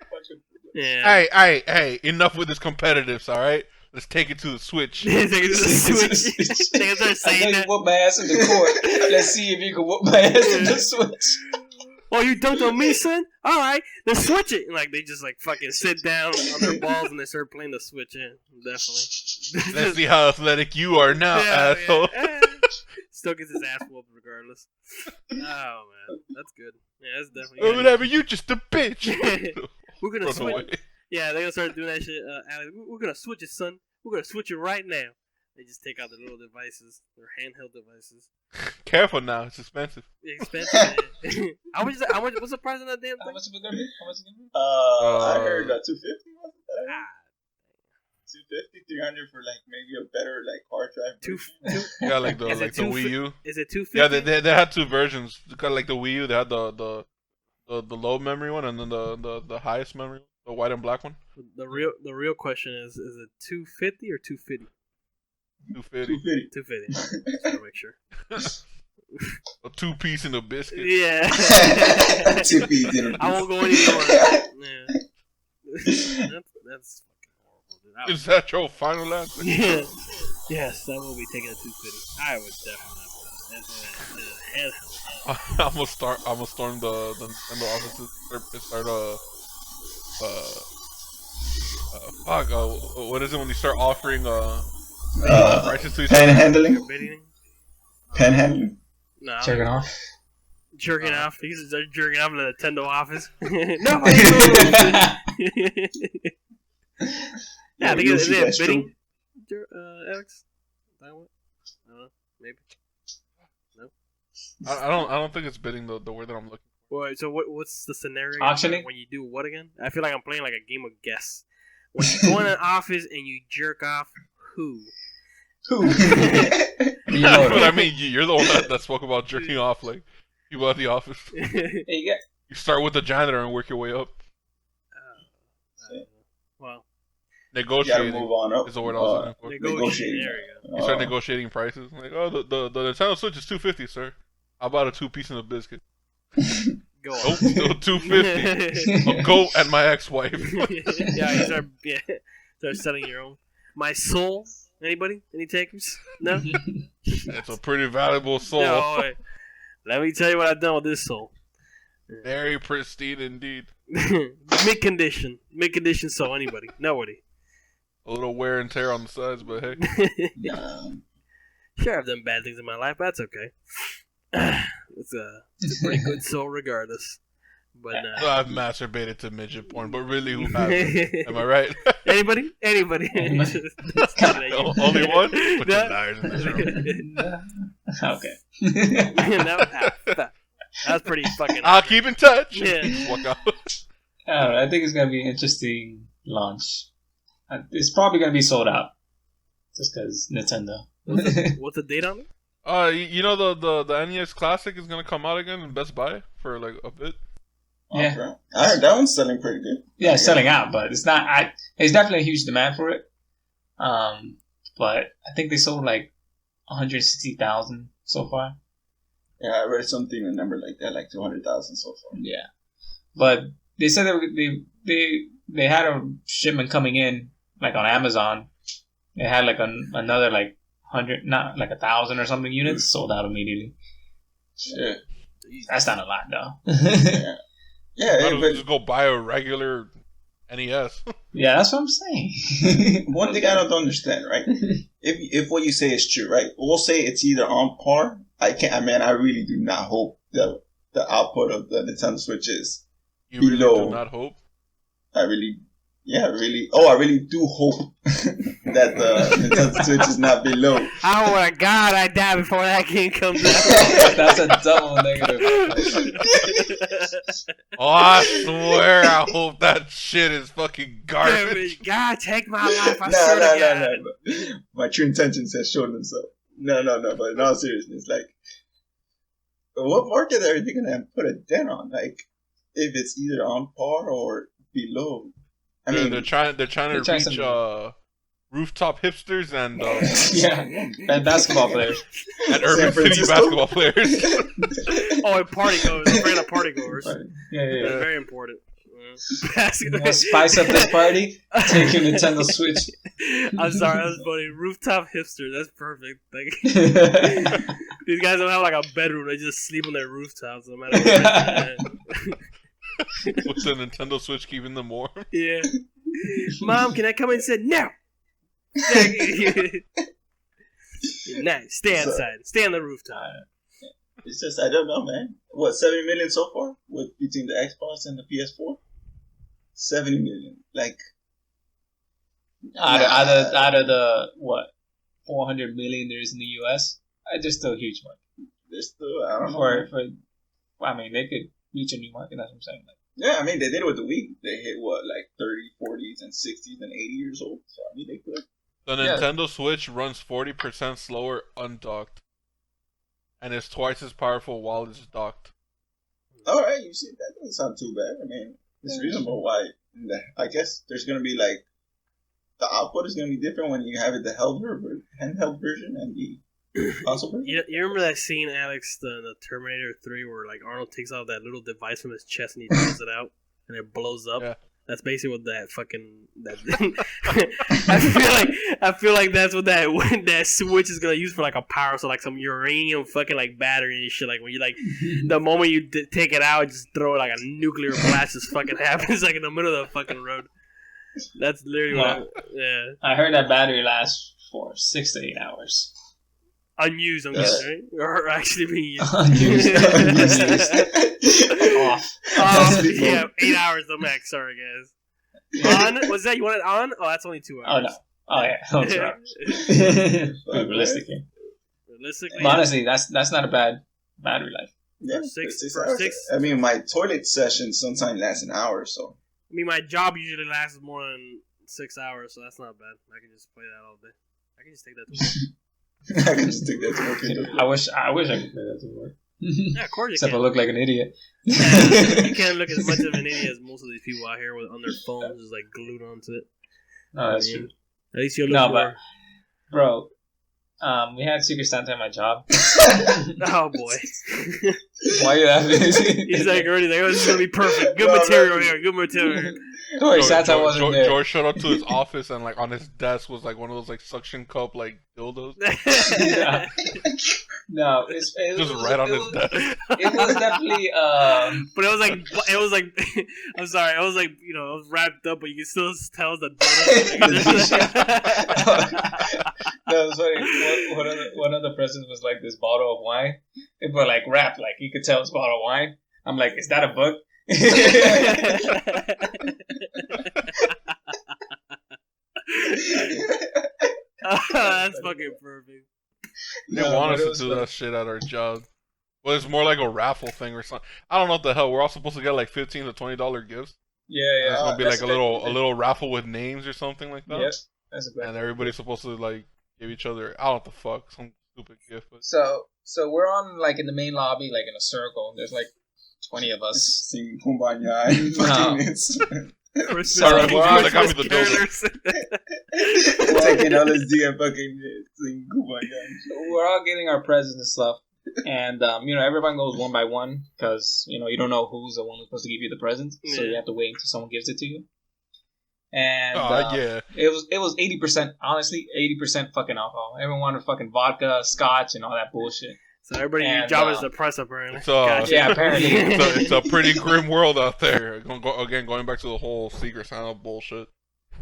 Yeah. Hey! Enough with this competitives, all right? Let's take it to the Switch. Take it to the Switch. Niggas start I saying know you that. whoop my ass in the court. Let's see if you can whoop my ass in the Switch. Oh, you dunked on me, son? Alright, let's switch it. And, like, they just, like, fucking sit down on their balls and they start playing the Switch. Yeah, definitely. Let's see how athletic you are now, asshole. Yeah. Still gets his ass whooped regardless. Oh, man. That's good. Yeah, that's definitely Or whatever, you just a bitch. We're gonna Run switch. away. Yeah, they're gonna start doing that shit. Alex, we're gonna switch it, son. We're gonna switch it right now. They just take out their little devices, their handheld devices. Careful now, it's expensive. Expensive. How much? What's the price on that damn thing? How much is it gonna be? I heard 250. Ah, 250, 300 for like maybe a better like hard drive. two. Yeah, like the Is it like the Wii U. Is it 250? Yeah, they had two versions. Kind of like the Wii U, they had the low memory one, and then the highest memory, the white and black one. The real question is it 250 or 250? 250. 250. Just to make sure. A 2-piece in a biscuit. Yeah. 2 feet in a I won't go anymore. Yeah. That's fucking horrible, dude. Is that your final answer? Yeah. Yes, I will be taking a 250. I would definitely not put it. I'm gonna storm the Nintendo offices. What is it when you start offering prices to each other? Panhandling? Bidding? Panhandling? No. Jerking off. Jerking off. He's just jerking off in the Nintendo office. No. Yeah, I think is it bidding? Alex? That one? I don't know. Maybe. I don't think it's bidding the word that I'm looking Wait, so what's the scenario Auctioning? when you do what again? I feel like I'm playing like a game of guess. When you go in an office and you jerk off, who? Who? for. That's what I mean. You're the one that spoke about jerking off like people at the office. Hey, you You start with the janitor and work your way up. Well, You gotta Negotiating move on up. is the word I was looking for. negotiating. There you You start negotiating prices. Like, oh, the Nintendo Switch is $250, sir. How about a 2-piece and a biscuit? go. Go on. Nope, still $250. A goat and my ex-wife. Yeah, you start selling your own. My soul. Anybody? Any takers? No. It's a pretty valuable soul. No, wait. Let me tell you what I've done with this soul. Very pristine indeed. Mid condition soul. Anybody? Nobody. A little wear and tear on the sides, but hey. Sure, I've done bad things in my life. But that's okay. It's a pretty good soul, regardless. But I've masturbated to midget porn, but really, who hasn't? Am I right? Anybody? Anybody? Only one? Put your liars in this room. Okay. That was pretty fucking. I'll keep in touch. Yeah. Walk out. I don't know. I think it's gonna be an interesting launch. It's probably gonna be sold out, just because Nintendo. What's the date on it? You know the NES Classic is gonna come out again in Best Buy for like a bit. Yeah. Okay. I heard that one's selling pretty good. Yeah, it's selling out, but it's not. There's definitely a huge demand for it. But I think they sold like 160,000 so far. Yeah, I read something, a number like that, like 200,000 so far. Yeah, but they said they had a shipment coming in like on Amazon. They had like another like 100, not like 1,000 or something units sold out immediately. Yeah. That's not a lot though. Yeah. Yeah, But just go buy a regular NES. Yeah, that's what I'm saying. one thing I don't understand, right? If what you say is true, right? We'll say it's either on par. I really do not hope that the output of the Nintendo Switch is You really below. do not hope. I really do hope that the Nintendo Switch is not below. Oh my god, I die before that game comes out. That's a double negative. Oh, I swear, I hope that shit is fucking Damn garbage. it, God, take my life. I swear to God. No. My true intentions have shown themselves. No. But in all seriousness, like, what market are they gonna put a dent on? Like, if it's either on par or below. I mean, they're trying to reach something. rooftop hipsters and And basketball players. and urban city Francisco? basketball players. Oh, and party goers. I'm afraid of party goers. Yeah. That's very important. You want to spice up this party? Take your Nintendo Switch. I'm sorry, that was funny. Rooftop hipster, that's perfect. Like, these guys don't have like a bedroom; they just sleep on their rooftops, no matter what. With the Nintendo Switch keeping them warm. Yeah. Mom, can I come in? And said no. Nice. Stay outside. Stay on the rooftop. it's just, I don't know, man. What, 70 million so far between the Xbox and the PS4? 70 million. Like, out of the what 400 million there is in the U.S., there's still a huge market. there's still, I don't know. I mean, they could reach a new market. That's what I'm saying. Like, Yeah, I mean, they did it with the Wii. They hit, what, like 30, 40s, and 60s, and 80 years old. So, I mean, they could. The Nintendo Switch runs 40% slower undocked, and is twice as powerful while it's docked. All right, you see, that doesn't sound too bad. I mean, it's reasonable why. I guess there's going to be, like, the output is going to be different when you have it the handheld version and the console version. You remember that scene, Alex, the Terminator 3, where like Arnold takes out that little device from his chest and he pulls it out and it blows up? Yeah. That's basically what that fucking I feel like that's what that Switch is gonna use for like a power, so like some uranium fucking like battery and shit. Like when you like the moment you take it out, just throw it like a nuclear blast just fucking happens like in the middle of the fucking road. That's literally I heard that battery lasts for 6 to 8 hours. Unused, I'm guessing, right? Or actually being used. Unused. Off. Yeah, 8 hours the max. Sorry, guys. On? Was that you want it on? Oh, that's only 2 hours. Oh no. Oh yeah. Oh, 2 hours. Realistically. Realistically, But honestly, that's not a bad battery life. Yeah, Six- 6 for hours. 6. I mean, my toilet session sometimes lasts an hour, so. I mean, my job usually lasts more than 6 hours, so that's not bad. I can just play that all day. I can just take that to work. I can just take that to work. I wish I could play that to work. Yeah, of course you Except I can. look like an idiot. You can't look as much of an idiot as most of these people out here on their phones, just like glued onto it. No, that's true. At least you look No, more. Bro, we had Secret Santa at my job. Oh boy. Why are you laughing? He's like already like, oh, this is gonna be perfect. Good material here. Good material. Don't worry, Santa wasn't there. George showed up to his office and like on his desk was like one of those like suction cup like dildos. Yeah. No, it Just was, right on it his was, desk. It was definitely But it was like I'm sorry, it was like, you know, it was wrapped up, but you can still tell the No, it was funny. One of the presents was like this bottle of wine. It was like wrapped, like you could tell it's a bottle of wine. I'm like, is that a book? That's fucking perfect. They want us to do that shit at our job. Well, it's more like a raffle thing or something. I don't know what the hell. We're all supposed to get like $15 to $20 gifts. Yeah. It's gonna be that's like a little raffle with names or something like that. Yep. That's a And everybody's supposed to like give each other, I don't know what the fuck, some stupid gift. But So we're on like in the main lobby, like in a circle. There's like 20 of us. Sing Kumbaya and No. fucking it's Christmas, Sorry, Christmas we're on the copy of the carolers. taking LSD and fucking sing Kumbaya. We're all getting our presents and stuff. And, everyone goes one by one because, you don't know who's the one who's supposed to give you the present. So Yeah. you have to wait until someone gives it to you. And yeah. it was 80%, honestly, 80% fucking alcohol. Everyone wanted fucking vodka, scotch, and all that bullshit. So everybody, your And, job is to press apparently. So, Gotcha. Yeah, apparently. it's a pretty grim world out there. Going back to the whole Secret Santa bullshit.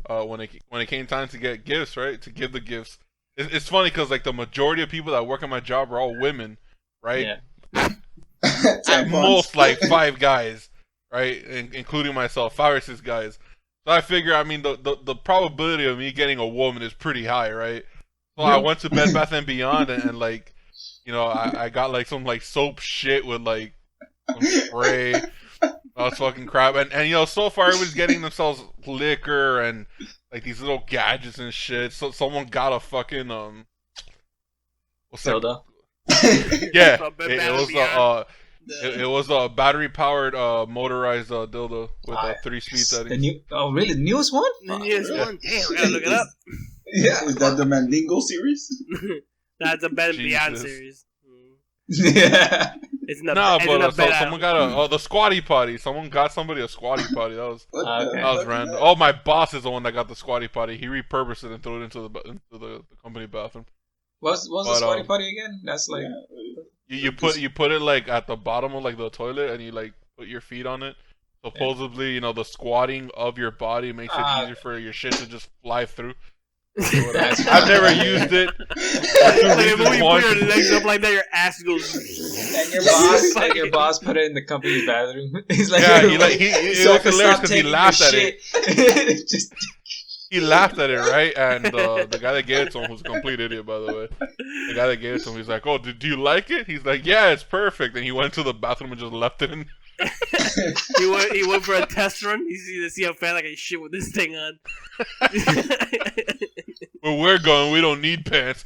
When it came time to get gifts, right? To give the gifts, it's funny because like the majority of people that work at my job are all women, right? Yeah. at most like 5 guys, right, including myself, 5 or 6 guys. So I figure, I mean, the probability of me getting a woman is pretty high, right? So I went to Bed Bath and Beyond and like, you know, I got like some like soap shit with like some spray. That was fucking crap. And you know, so far everybody's getting themselves liquor and like these little gadgets and shit. So someone got a fucking what's that? Zelda. Yeah, it was a battery powered motorized dildo with 3-speed settings. Really? The newest one? The newest one? Damn, I gotta look it up. Yeah, is that the Mandingo series? That's a Bed Beyond series. Yeah. It's in the, no, it's but in the bed someone got the squatty potty. Someone got somebody a squatty potty. That Okay. was random. Oh, my boss is the one that got the squatty potty. He repurposed it and threw it into the company bathroom. What's the squatty potty again? That's like you put it like at the bottom of like the toilet and you like put your feet on it. Supposedly, you know, the squatting of your body makes it easier for your shit to just fly through. I've never used it. Like, when you put your legs up like that, your ass goes. And your boss put it in the company bathroom. He's like, yeah, it was hilarious because he laughed at it. Just... He laughed at it, right? And the guy that gave it to him was a complete idiot, by the way. The guy that gave it to him, he's like, "Oh, do you like it?" He's like, "Yeah, it's perfect." And he went to the bathroom and just left it in. He went for a test run. You see how fast I can shit with this thing on. Where we're going, we don't need pants.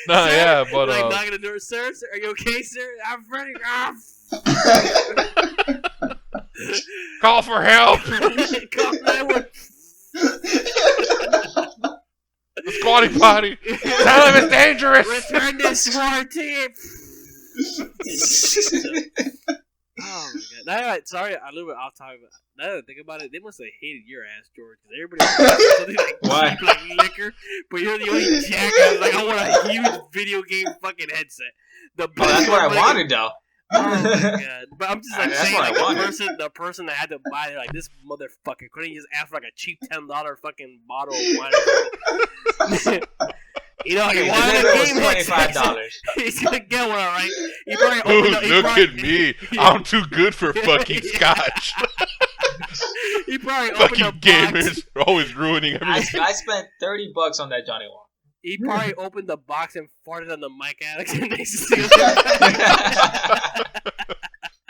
Nah, sir, yeah, but like knocking the door, sir, are you okay, sir? I'm ready. Call for help. Call 911. The squatty potty. Tell him it's dangerous. Return this SWAT team. Oh my god! Alright, sorry, a little bit off topic. But now that I think about it, they must have hated your ass, George. Because everybody like, why? Like liquor, but you're the only jackass. Like, I want a huge video game fucking headset. That's what I wanted, though. Oh my god! But I'm just like That's saying, what like, I wanted. the person that had to buy it, like this motherfucker couldn't just ask for like a cheap $10 fucking bottle of wine. You know, he wanted a game $25. He's gonna get one, alright? He probably Dude, look at me. I'm too good for fucking scotch. He probably opened fucking a box. gamers are always ruining everything. I spent $30 on that Johnny Walker. He probably opened the box and farted on the mic, Alex, and they sealed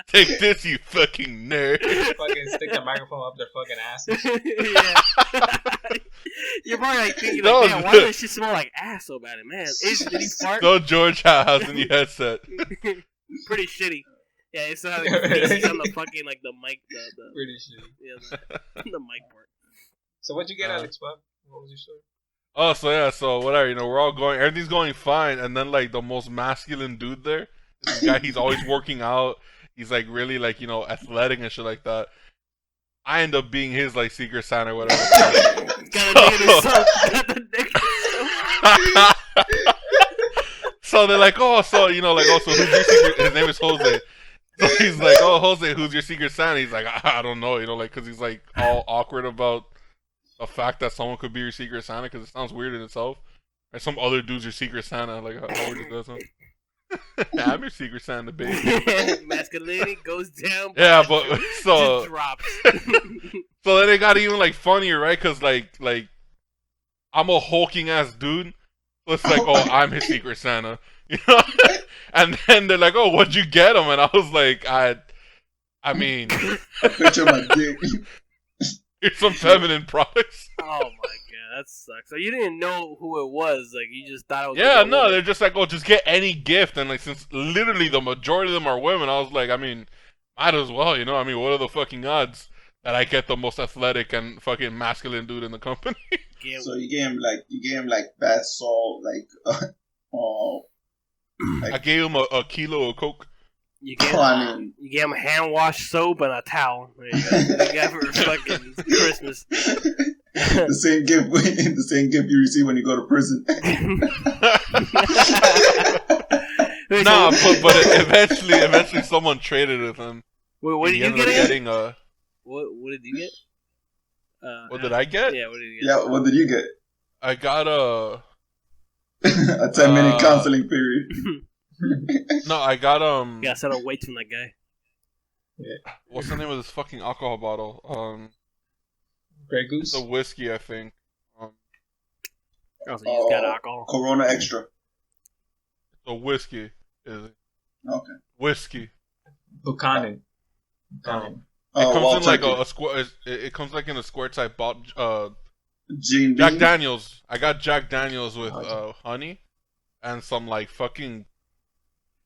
Take this, you fucking nerd. Fucking stick the microphone up their fucking ass. Yeah. You're probably like thinking, like, man, why does this shit smell like ass so bad? And man, did he fart? So George has a new headset. Pretty shitty. Yeah, it still has like feces on the fucking like the mic. The Pretty shitty. Yeah, the mic part. So what'd you get, Alex? What was your story? Oh, so yeah, so whatever, you know, we're all going, everything's going fine, and then like the most masculine dude there, this guy, he's always working out. He's like really like, you know, athletic and shit like that. I end up being his like secret Santa or whatever. So they're like, oh, so you know, like, oh, so who's your secret? His name is Jose. So he's like, oh, Jose, who's your secret Santa? He's like, I don't know, you know, like, because he's like all awkward about the fact that someone could be your secret Santa because it sounds weird in itself. Like some other dude's your secret Santa, like how weird does that sound? I'm your secret Santa, baby. Masculinity goes down. Yeah, but so just drops. So then it got even like funnier, right? Because like I'm a hulking ass dude. So it's like, oh, I'm his secret Santa, you know. And then they're like, oh, what'd you get him? And I was like, I mean, Picture my dick. here's some feminine products. Oh my god, that sucks. So you didn't know who it was, like you just thought it was. Yeah, no, they're just like, oh, just get any gift, and like since literally the majority of them are women, I was like, I mean, might as well, you know. I mean, what are the fucking odds that I get the most athletic and fucking masculine dude in the company? So you gave him like bath salt, like I gave him a kilo of Coke. You gave him hand wash soap and a towel. There you go. You got for fucking Christmas. the same gift you receive when you go to prison. Nah, but eventually someone traded with him. Wait, what did you get? What did you get? What did I get? Yeah, what did you get? Yeah, what did you get? I got A 10-minute counseling period. No, I got Yeah, I said I'll wait from that guy. Yeah. What's the name of this fucking alcohol bottle? Grey Goose. It's a whiskey, I think. Oh, so you just got alcohol. Corona Extra. It's a whiskey. Is it? Okay. Whiskey. Buchanan. It comes Wild in like Turkey. a square. It comes like in a square type bottle. Gene Jack Bean. Daniels. I got Jack Daniels with honey, and some like fucking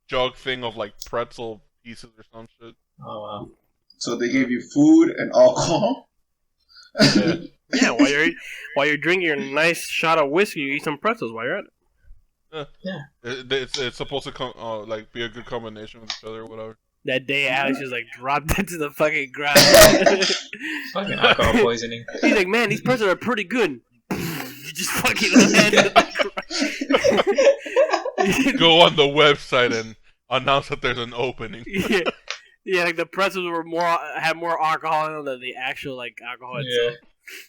jug thing of like pretzel pieces or some shit. Oh wow. So they gave you food and alcohol. Yeah. Yeah, while you're drinking your nice shot of whiskey, you eat some pretzels while you're at it. Yeah. It's supposed to like be a good combination with each other or whatever. That day, Alex just like dropped into the fucking ground. Fucking alcohol poisoning. He's like, man, these pretzels are pretty good. You just fucking landed on the ground. Go on the website and announce that there's an opening. Yeah. Yeah, like the pretzels had more alcohol in them than the actual like alcohol itself.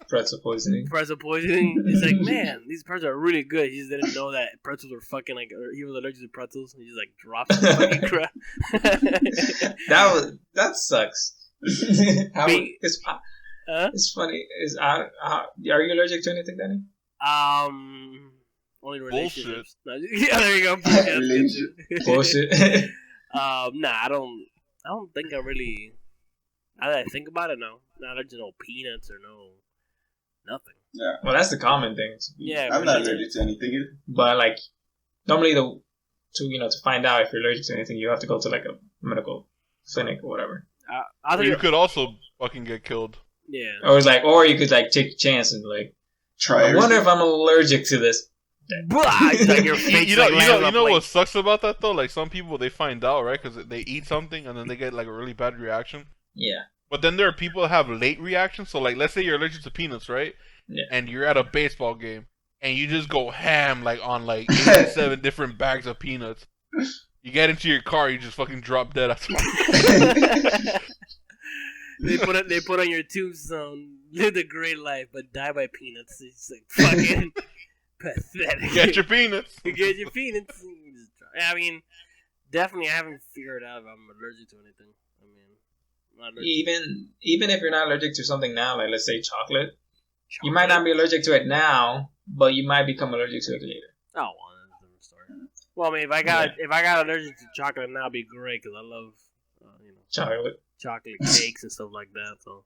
Pretzel poisoning. Pretzel poisoning. It's like, man, these pretzels are really good. He just didn't know that pretzels were fucking like he was allergic to pretzels. And he just like dropped the fucking crap. That sucks. It's funny. Are you allergic to anything, Danny? Only Bullshit. relationships. No, yeah, there you go. Bullshit. Nah, I don't think I'm really. Now that I think about it, no. Not allergic to no peanuts or nothing. Yeah. Well, that's the common thing. Yeah, I'm not allergic to anything either. But like, normally to find out if you're allergic to anything, you have to go to like a medical clinic or whatever. I think You could also fucking get killed. yeah. Or you could like take a chance and like, Try I wonder if I'm allergic to this. Blah! It's like your face. You know what sucks about that though? Like some people they find out right because they eat something and then they get like a really bad reaction. Yeah. But then there are people that have late reactions. So like, let's say you're allergic to peanuts, right? Yeah. And you're at a baseball game and you just go ham like on like 87 different bags of peanuts. You get into your car, you just fucking drop dead after. They put on your tombstone, live a great life, but die by peanuts. It's like fucking pathetic. Get your peanuts. Get your peanuts. I mean, definitely, I haven't figured out if I'm allergic to anything. I mean, I'm not allergic. Even if you're not allergic to something now, like let's say chocolate, you might not be allergic to it now, but you might become allergic to it later. Oh, well, that's a different story. Well, I mean, if I got allergic to chocolate now, it'd be great because I love, chocolate cakes and stuff like that. So,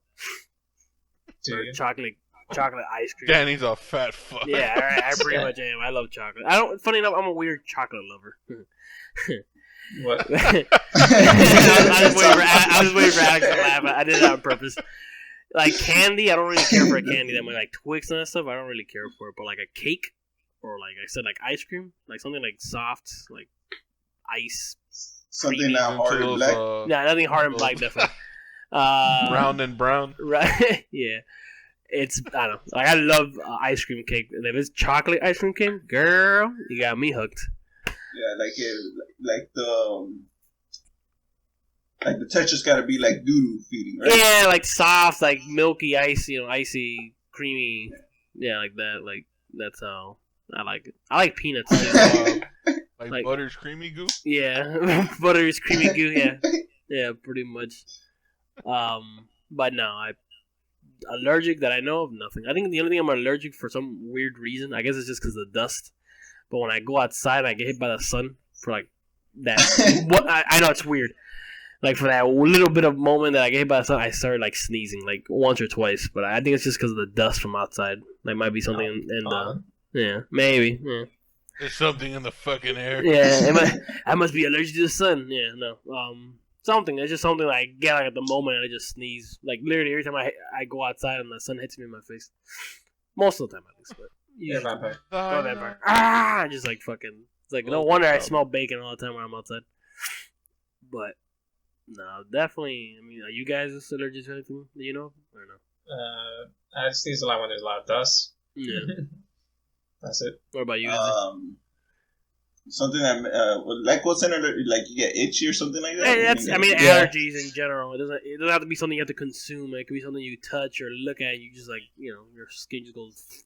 Do you? chocolate ice cream. Danny's a fat fuck. Yeah, I pretty much am. I love chocolate. I don't. Funny enough, I'm a weird chocolate lover. What? I was waiting for Alex to laugh. I did it on purpose. Like candy, I don't really care for a candy that much. Like Twix and that stuff, I don't really care for it. But like a cake, or like I said, like ice cream, like something like soft, like ice. Something creamy. now hard and black. Yeah, nothing hard and black, definitely. Round and brown. Right? Yeah. It's I don't know. Like I love ice cream cake, and if it's chocolate ice cream cake, girl, you got me hooked. Yeah, like the texture's got to be like doo-doo feeding, right? Yeah, like soft, like milky ice, icy, creamy. Yeah, like that. Like that's how I like it. I like peanuts too. Like butter's creamy goo. Yeah, butter's creamy goo. Yeah, yeah, pretty much. But no, allergic that I know of, nothing. I think the only thing I'm allergic for some weird reason, I guess it's just because of the dust. But when I go outside and I get hit by the sun for like that, I know it's weird. Like for that little bit of moment that I get hit by the sun, I started like sneezing like once or twice. But I think it's just because of the dust from outside. Like might be something in the yeah, maybe. Yeah. There's something in the fucking air. Yeah, I must be allergic to the sun. Yeah, no. Something. It's just something that I get like at the moment and I just sneeze. Like literally every time I go outside and the sun hits me in my face. Most of the time at least, but You're a vampire. I'm a vampire. Ah, just like fucking. It's like no wonder I smell bacon all the time when I'm outside. But no, definitely. I mean, are you guys allergic to anything? Do you know or no? I sneeze a lot when there's a lot of dust. Yeah. That's it. What about you? Something that like what's in it? Like you get itchy or something like that. Allergies in general. It doesn't have to be something you have to consume. It could be something you touch or look at. And you just like your skin just goes.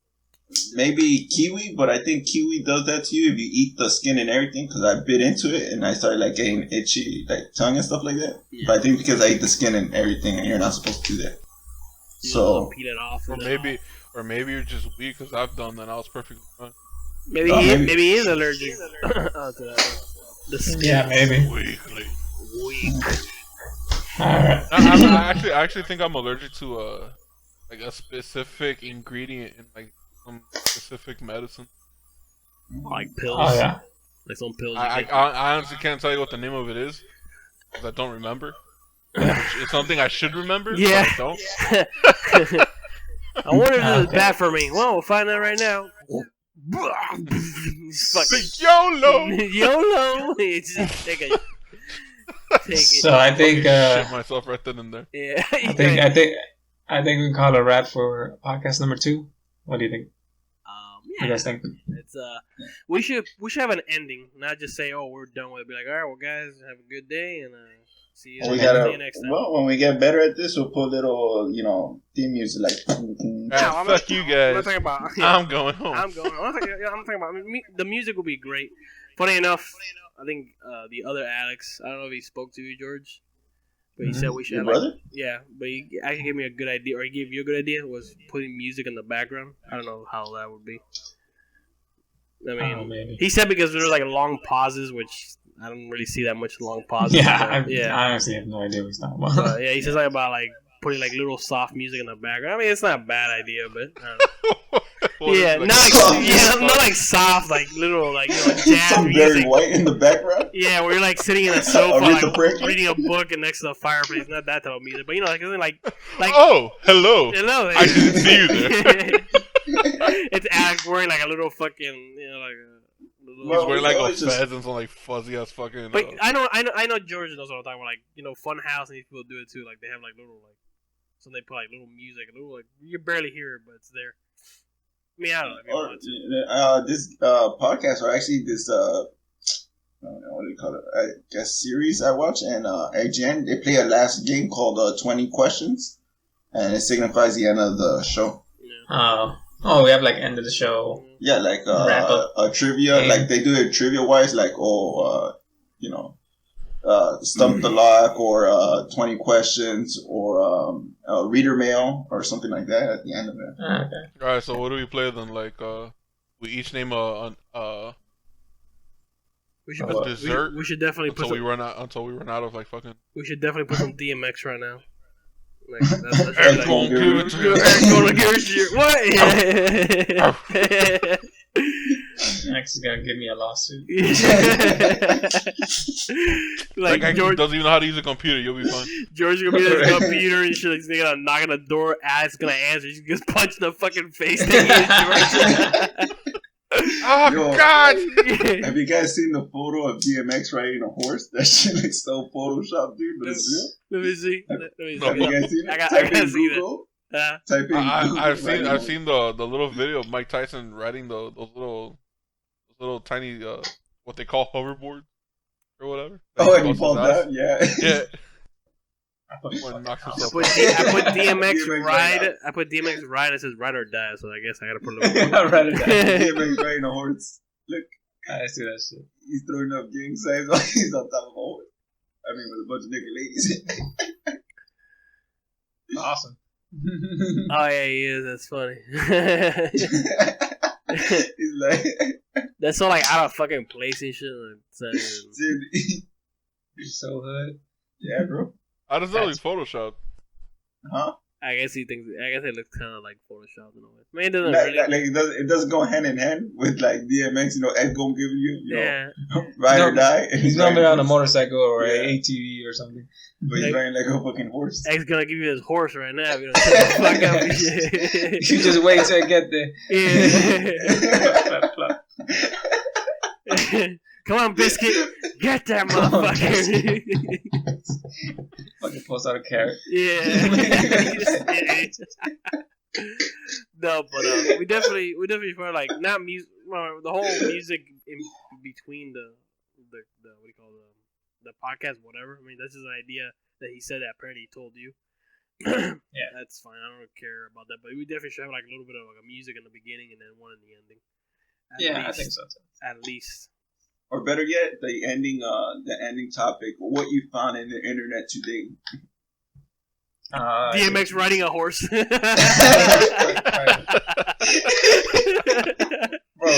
maybe kiwi, but I think kiwi does that to you if you eat the skin and everything. Because I bit into it and I started like getting itchy, like tongue and stuff like that. Yeah. But I think because I eat the skin and everything, and you're not supposed to do that. So peel it off. Or maybe you're just weak because I've done that. And I was perfectly fine. Maybe he is allergic to that. The skin. Yeah, maybe. Weak. Alright. I actually think I'm allergic to like a specific ingredient in like some specific medicine. Like pills. Oh yeah. Like some pills. I honestly can't tell you what the name of it is because I don't remember. It's something I should remember. Yeah. But I don't. I wonder if this is bad for me. Well, we'll find out right now. YOLO. YOLO. Just take it. So I think shit myself right then and there. Yeah. I think we can call it a wrap for podcast number 2. What do you think? What do you guys think? It's we should have an ending, not just say, "Oh, we're done with it." Be like, "All right, well, guys, have a good day, and see you, see you next time." Well, when we get better at this, we'll put little, theme music like. Fuck you guys. I'm talking about. I'm going home. I'm talking about. The music will be great. Funny enough, I think the other Alex. I don't know if he spoke to you, George, but he said we should. Your brother? Yeah, but he actually gave me a good idea, or he gave you a good idea. Was putting music in the background. I don't know how that would be. I mean, maybe. he said because there were like long pauses, which I don't really see that much long pauses. Yeah, but, I honestly have no idea what he's talking about. But, yeah, he says something about like putting like little soft music in the background. I mean, it's not a bad idea, but I don't know. Yeah, not like soft, like little, like jazz Some music. very white in the background. Yeah, where you're like sitting in a sofa, Aretha like Franklin? reading a book and next to the fireplace. Not that type of music, but like something like Oh, hello. hello. I didn't see you there. It's Alex wearing like a little fucking, like a little. He's wearing like a it's just- fez and some like fuzzy ass fucking. But I know George knows what I'm talking about. Like Fun House and these people do it too. Like they have like little like, so they put like little music, a little like you can barely hear it, but it's there. I mean, I don't know if you want to. This podcast, or actually this I don't know what do you call it? I guess series I watch, and at the end they play a last game called 20 Questions, and it signifies the end of the show. Oh, we have like end of the show. Yeah, like Wrap up. a trivia, Game. like they do it trivia wise, like Stump the Lock, or 20 Questions, or Reader Mail, or something like that at the end of it. Okay. Alright, so what do we play then? Like, we each name a We should, dessert we should definitely put until some, we run out of like fucking. we should definitely put some DMX right now. Like, that's Eric like, won't give it to you. Eric gonna give it to you. What? Next is gonna give me a lawsuit. like Like, George, doesn't even know how to use a computer. You'll be fine. George gonna be at his computer and shit. Like, he's gonna knock on the door. Alex gonna answer. He's just punch in the fucking face. Oh Yo. God! Have you guys seen the photo of DMX riding a horse? That shit looks so Photoshop, dude. But it's real. Let me see. Let me see. No. Have you guys seen it? I Type gotta in see that. Google. Uh, Type in Google. I've seen the little video of Mike Tyson riding those little tiny what they call hoverboards or whatever. Oh, and he Busts his falls ass. down? Yeah. Yeah. When Knocks I himself put, out. I put DMX DMX ride. right I put DMX ride. It says ride or die. So I guess I gotta put a little. I read it down. DMX riding a horse. Look, I see that shit. he's throwing up gang signs while he's on top of a horse. I mean, with a bunch of nigga ladies. Awesome. Oh yeah, he is. That's funny. He's like, That's so like out of fucking place and shit. Like, it's not even- dude, You're so hood. yeah, bro. How does that look Photoshop? Huh? I guess he thinks. I guess it looks kind of like Photoshop in a way. I mean, it doesn't Like, really. it doesn't go hand in hand with like DMX. Ed gonna give you, Yeah. ride or No, die. And He's riding normally on a horse. motorcycle or Yeah. an ATV or something. But he's riding like a fucking horse. X gonna give you his horse right now. If you don't shut the fuck up. and shit. You just wait till I get there. Yeah. Flap, flap. Come on, Biscuit. Get that motherfucker. Fucking pulls out a carrot. Yeah. No, but we definitely felt like not music. The whole music in between the what do you call the podcast, whatever. I mean, that's his idea that he said that apparently he told you. That's fine. I don't care about that, but we definitely should have like a little bit of like a music in the beginning and then one in the ending. I think so too. At least. Or better yet, the ending topic, what you found in the internet today. DMX riding a horse. Bro,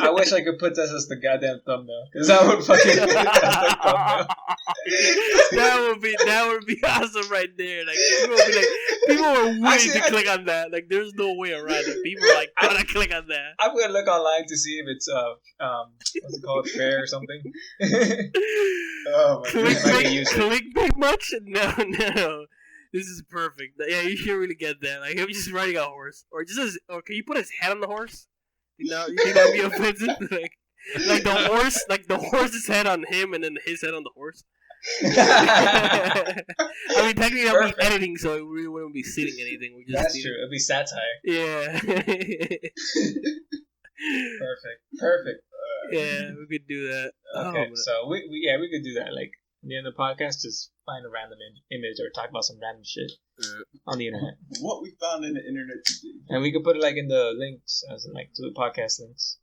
I wish I could put this as the goddamn thumbnail, because that would fucking be the thumbnail. that would be awesome right there. Like people were willing to click on that. Like there's no way around it. People are like gotta click on that. I'm gonna look online to see if it's what's it called, fair or something. Oh my god, clickbait much? No. This is perfect. Yeah, you should really get that. Like him just riding a horse, or or can you put his head on the horse? You think that'd be offensive? like the horse's head on him, and then his head on the horse. I mean, technically that'd be editing, so we really wouldn't be seeing anything. That's true. It'd be satire. Yeah. Perfect. Yeah, we could do that. Okay, so we could do that. Like at the end of the podcast, just find a random image or talk about some random shit on the internet. What we found in the internet today. And we could put it like in the links, as in like to the podcast links.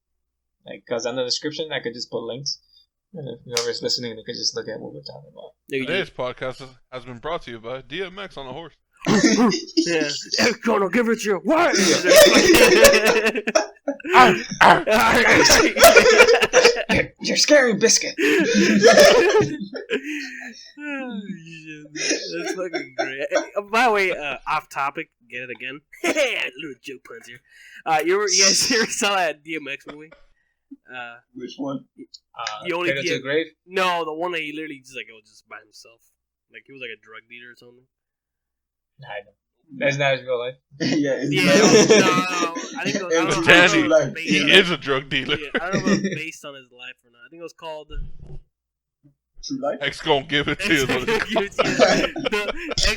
Like, because on the description, I could just put links. And if whoever's listening, they could just look at what we're talking about. Today's podcast has been brought to you by DMX on a horse. Yeah. It's gonna give it to you. What? You're scary, Biscuit. Oh, shit. That's fucking great. By the way, off topic, get it again. Little joke puns here. You guys ever saw that DMX movie? Which one? The only Take It to the Grave? No, the one that he literally just like was just by himself. Like he was like a drug dealer or something. I know. That's not his real life. Yeah. No. I think it was, he is a drug dealer. Yeah, I don't know if it was based on his life or not. I think it was called True Life. X gonna give it to you. X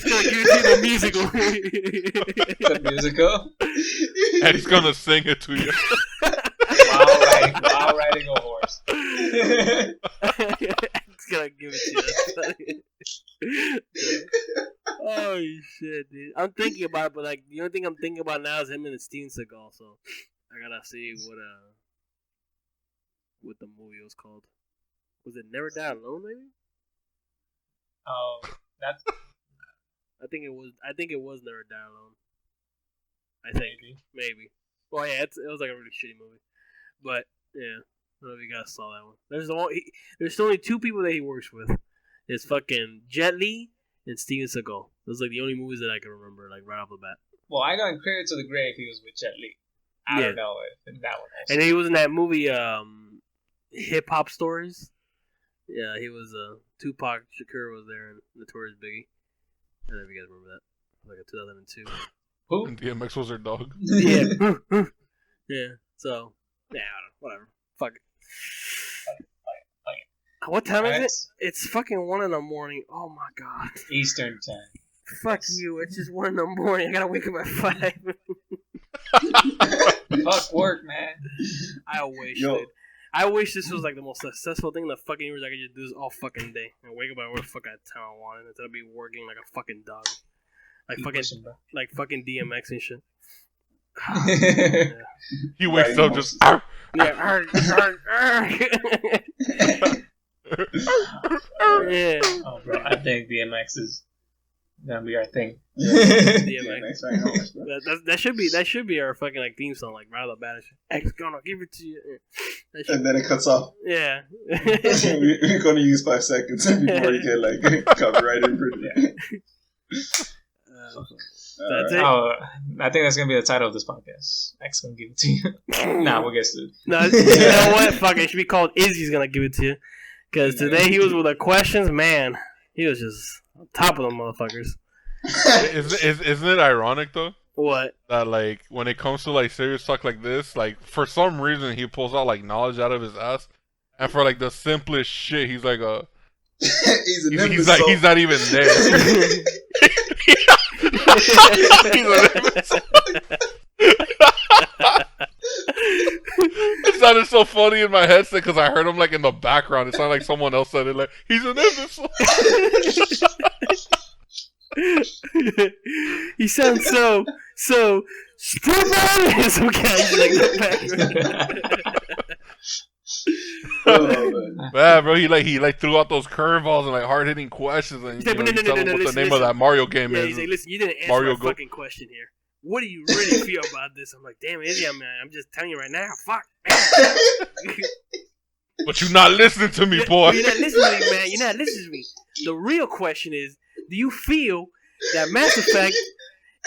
gonna give it to you the musical. The musical? X gonna sing it to you. While riding a horse. X gonna give it to you. Oh shit, dude! I'm thinking about it, but like the only thing I'm thinking about now is him and Steven Seagal. So I gotta see what the movie was called. Was it Never Die Alone? Maybe. Oh, that's. I think it was Never Die Alone. I think maybe. Well, yeah, it was like a really shitty movie, but yeah, I don't know if you guys saw that one. There's only two people that he works with. It's fucking Jet Li and Steven Seagal. Those are like the only movies that I can remember, like right off the bat. Well, I know in Clear to the Grave he was with Jet Li. I don't know if in that one also. And then he was in that movie, Hip Hop Stories. Yeah, he was Tupac Shakur was there and Notorious Biggie. I don't know if you guys remember that. Like a 2002. Who? And DMX was their dog. Yeah. Yeah. So, yeah, whatever. Fuck it. What time is it? It's fucking 1 a.m. Oh my god. Eastern time. Fuck you. It's just 1 a.m. I gotta wake up at 5. Fuck work, man. I wish, dude. I wish this was like the most successful thing in the fucking universe. I could just do this all fucking day and wake up at whatever the fuck time I wanted instead of be working like a fucking dog, like fucking DMX and shit. Yeah. He wakes up just. Yeah. Yeah. Oh, bro, I think DMX is gonna be our thing. DMX. That should be our fucking like theme song, like right off the bat. X gonna give it to you. And then it cuts off. Yeah. We're gonna use 5 seconds before you get like copyright infringement. That's it. Oh, I think that's gonna be the title of this podcast. X gonna give it to you. Nah, we'll get sued. No, you know what? Fuck it. It should be called Izzy's gonna give it to you. Because today he was with the questions, man. He was just on top of them motherfuckers. Isn't it ironic though? What? That like when it comes to like serious talk like this, like for some reason he pulls out like knowledge out of his ass, and for like the simplest shit, he's like he's not even there. It sounded so funny in my headset because I heard him like in the background. It sounded like someone else said it. Like he's an imbecile. He sounds so stupid. Some guys like that. Man, bro, he threw out those curveballs and like hard hitting questions, and you know, you tell him what the name of that Mario game is. He's like, listen, you didn't answer Mario my fucking question here. What do you really feel about this? I'm like, damn, Izzy, I'm just telling you right now. Fuck. But you're not listening to me, boy. You're not listening to me, man. You're not listening to me. The real question is, do you feel that Mass Effect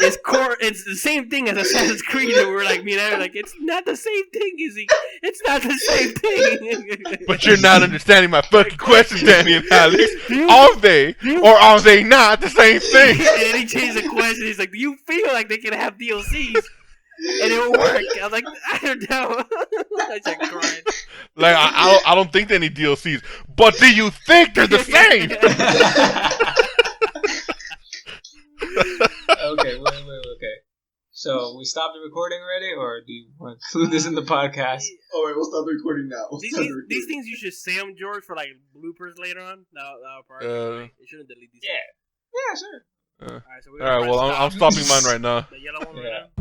is it's the same thing as Assassin's Creed? And we're like, it's not the same thing, Izzy. It's not the same thing. But you're not understanding my fucking question, Danny and Alex. Are they or are they not the same thing? And then he changed the question. He's like, do you feel like they can have DLCs? And it will work. I was like, I don't know. I started crying. Like, I don't think they need DLCs. But do you think they're the same? Okay. So, we stopped the recording already, or do you want to include this in the podcast? All right, we'll stop the recording now. These things you should say them, George, for like bloopers later on. That'll probably you shouldn't delete these. Yeah, sure. All right, so well, I'm stopping mine right now. The yellow one right now.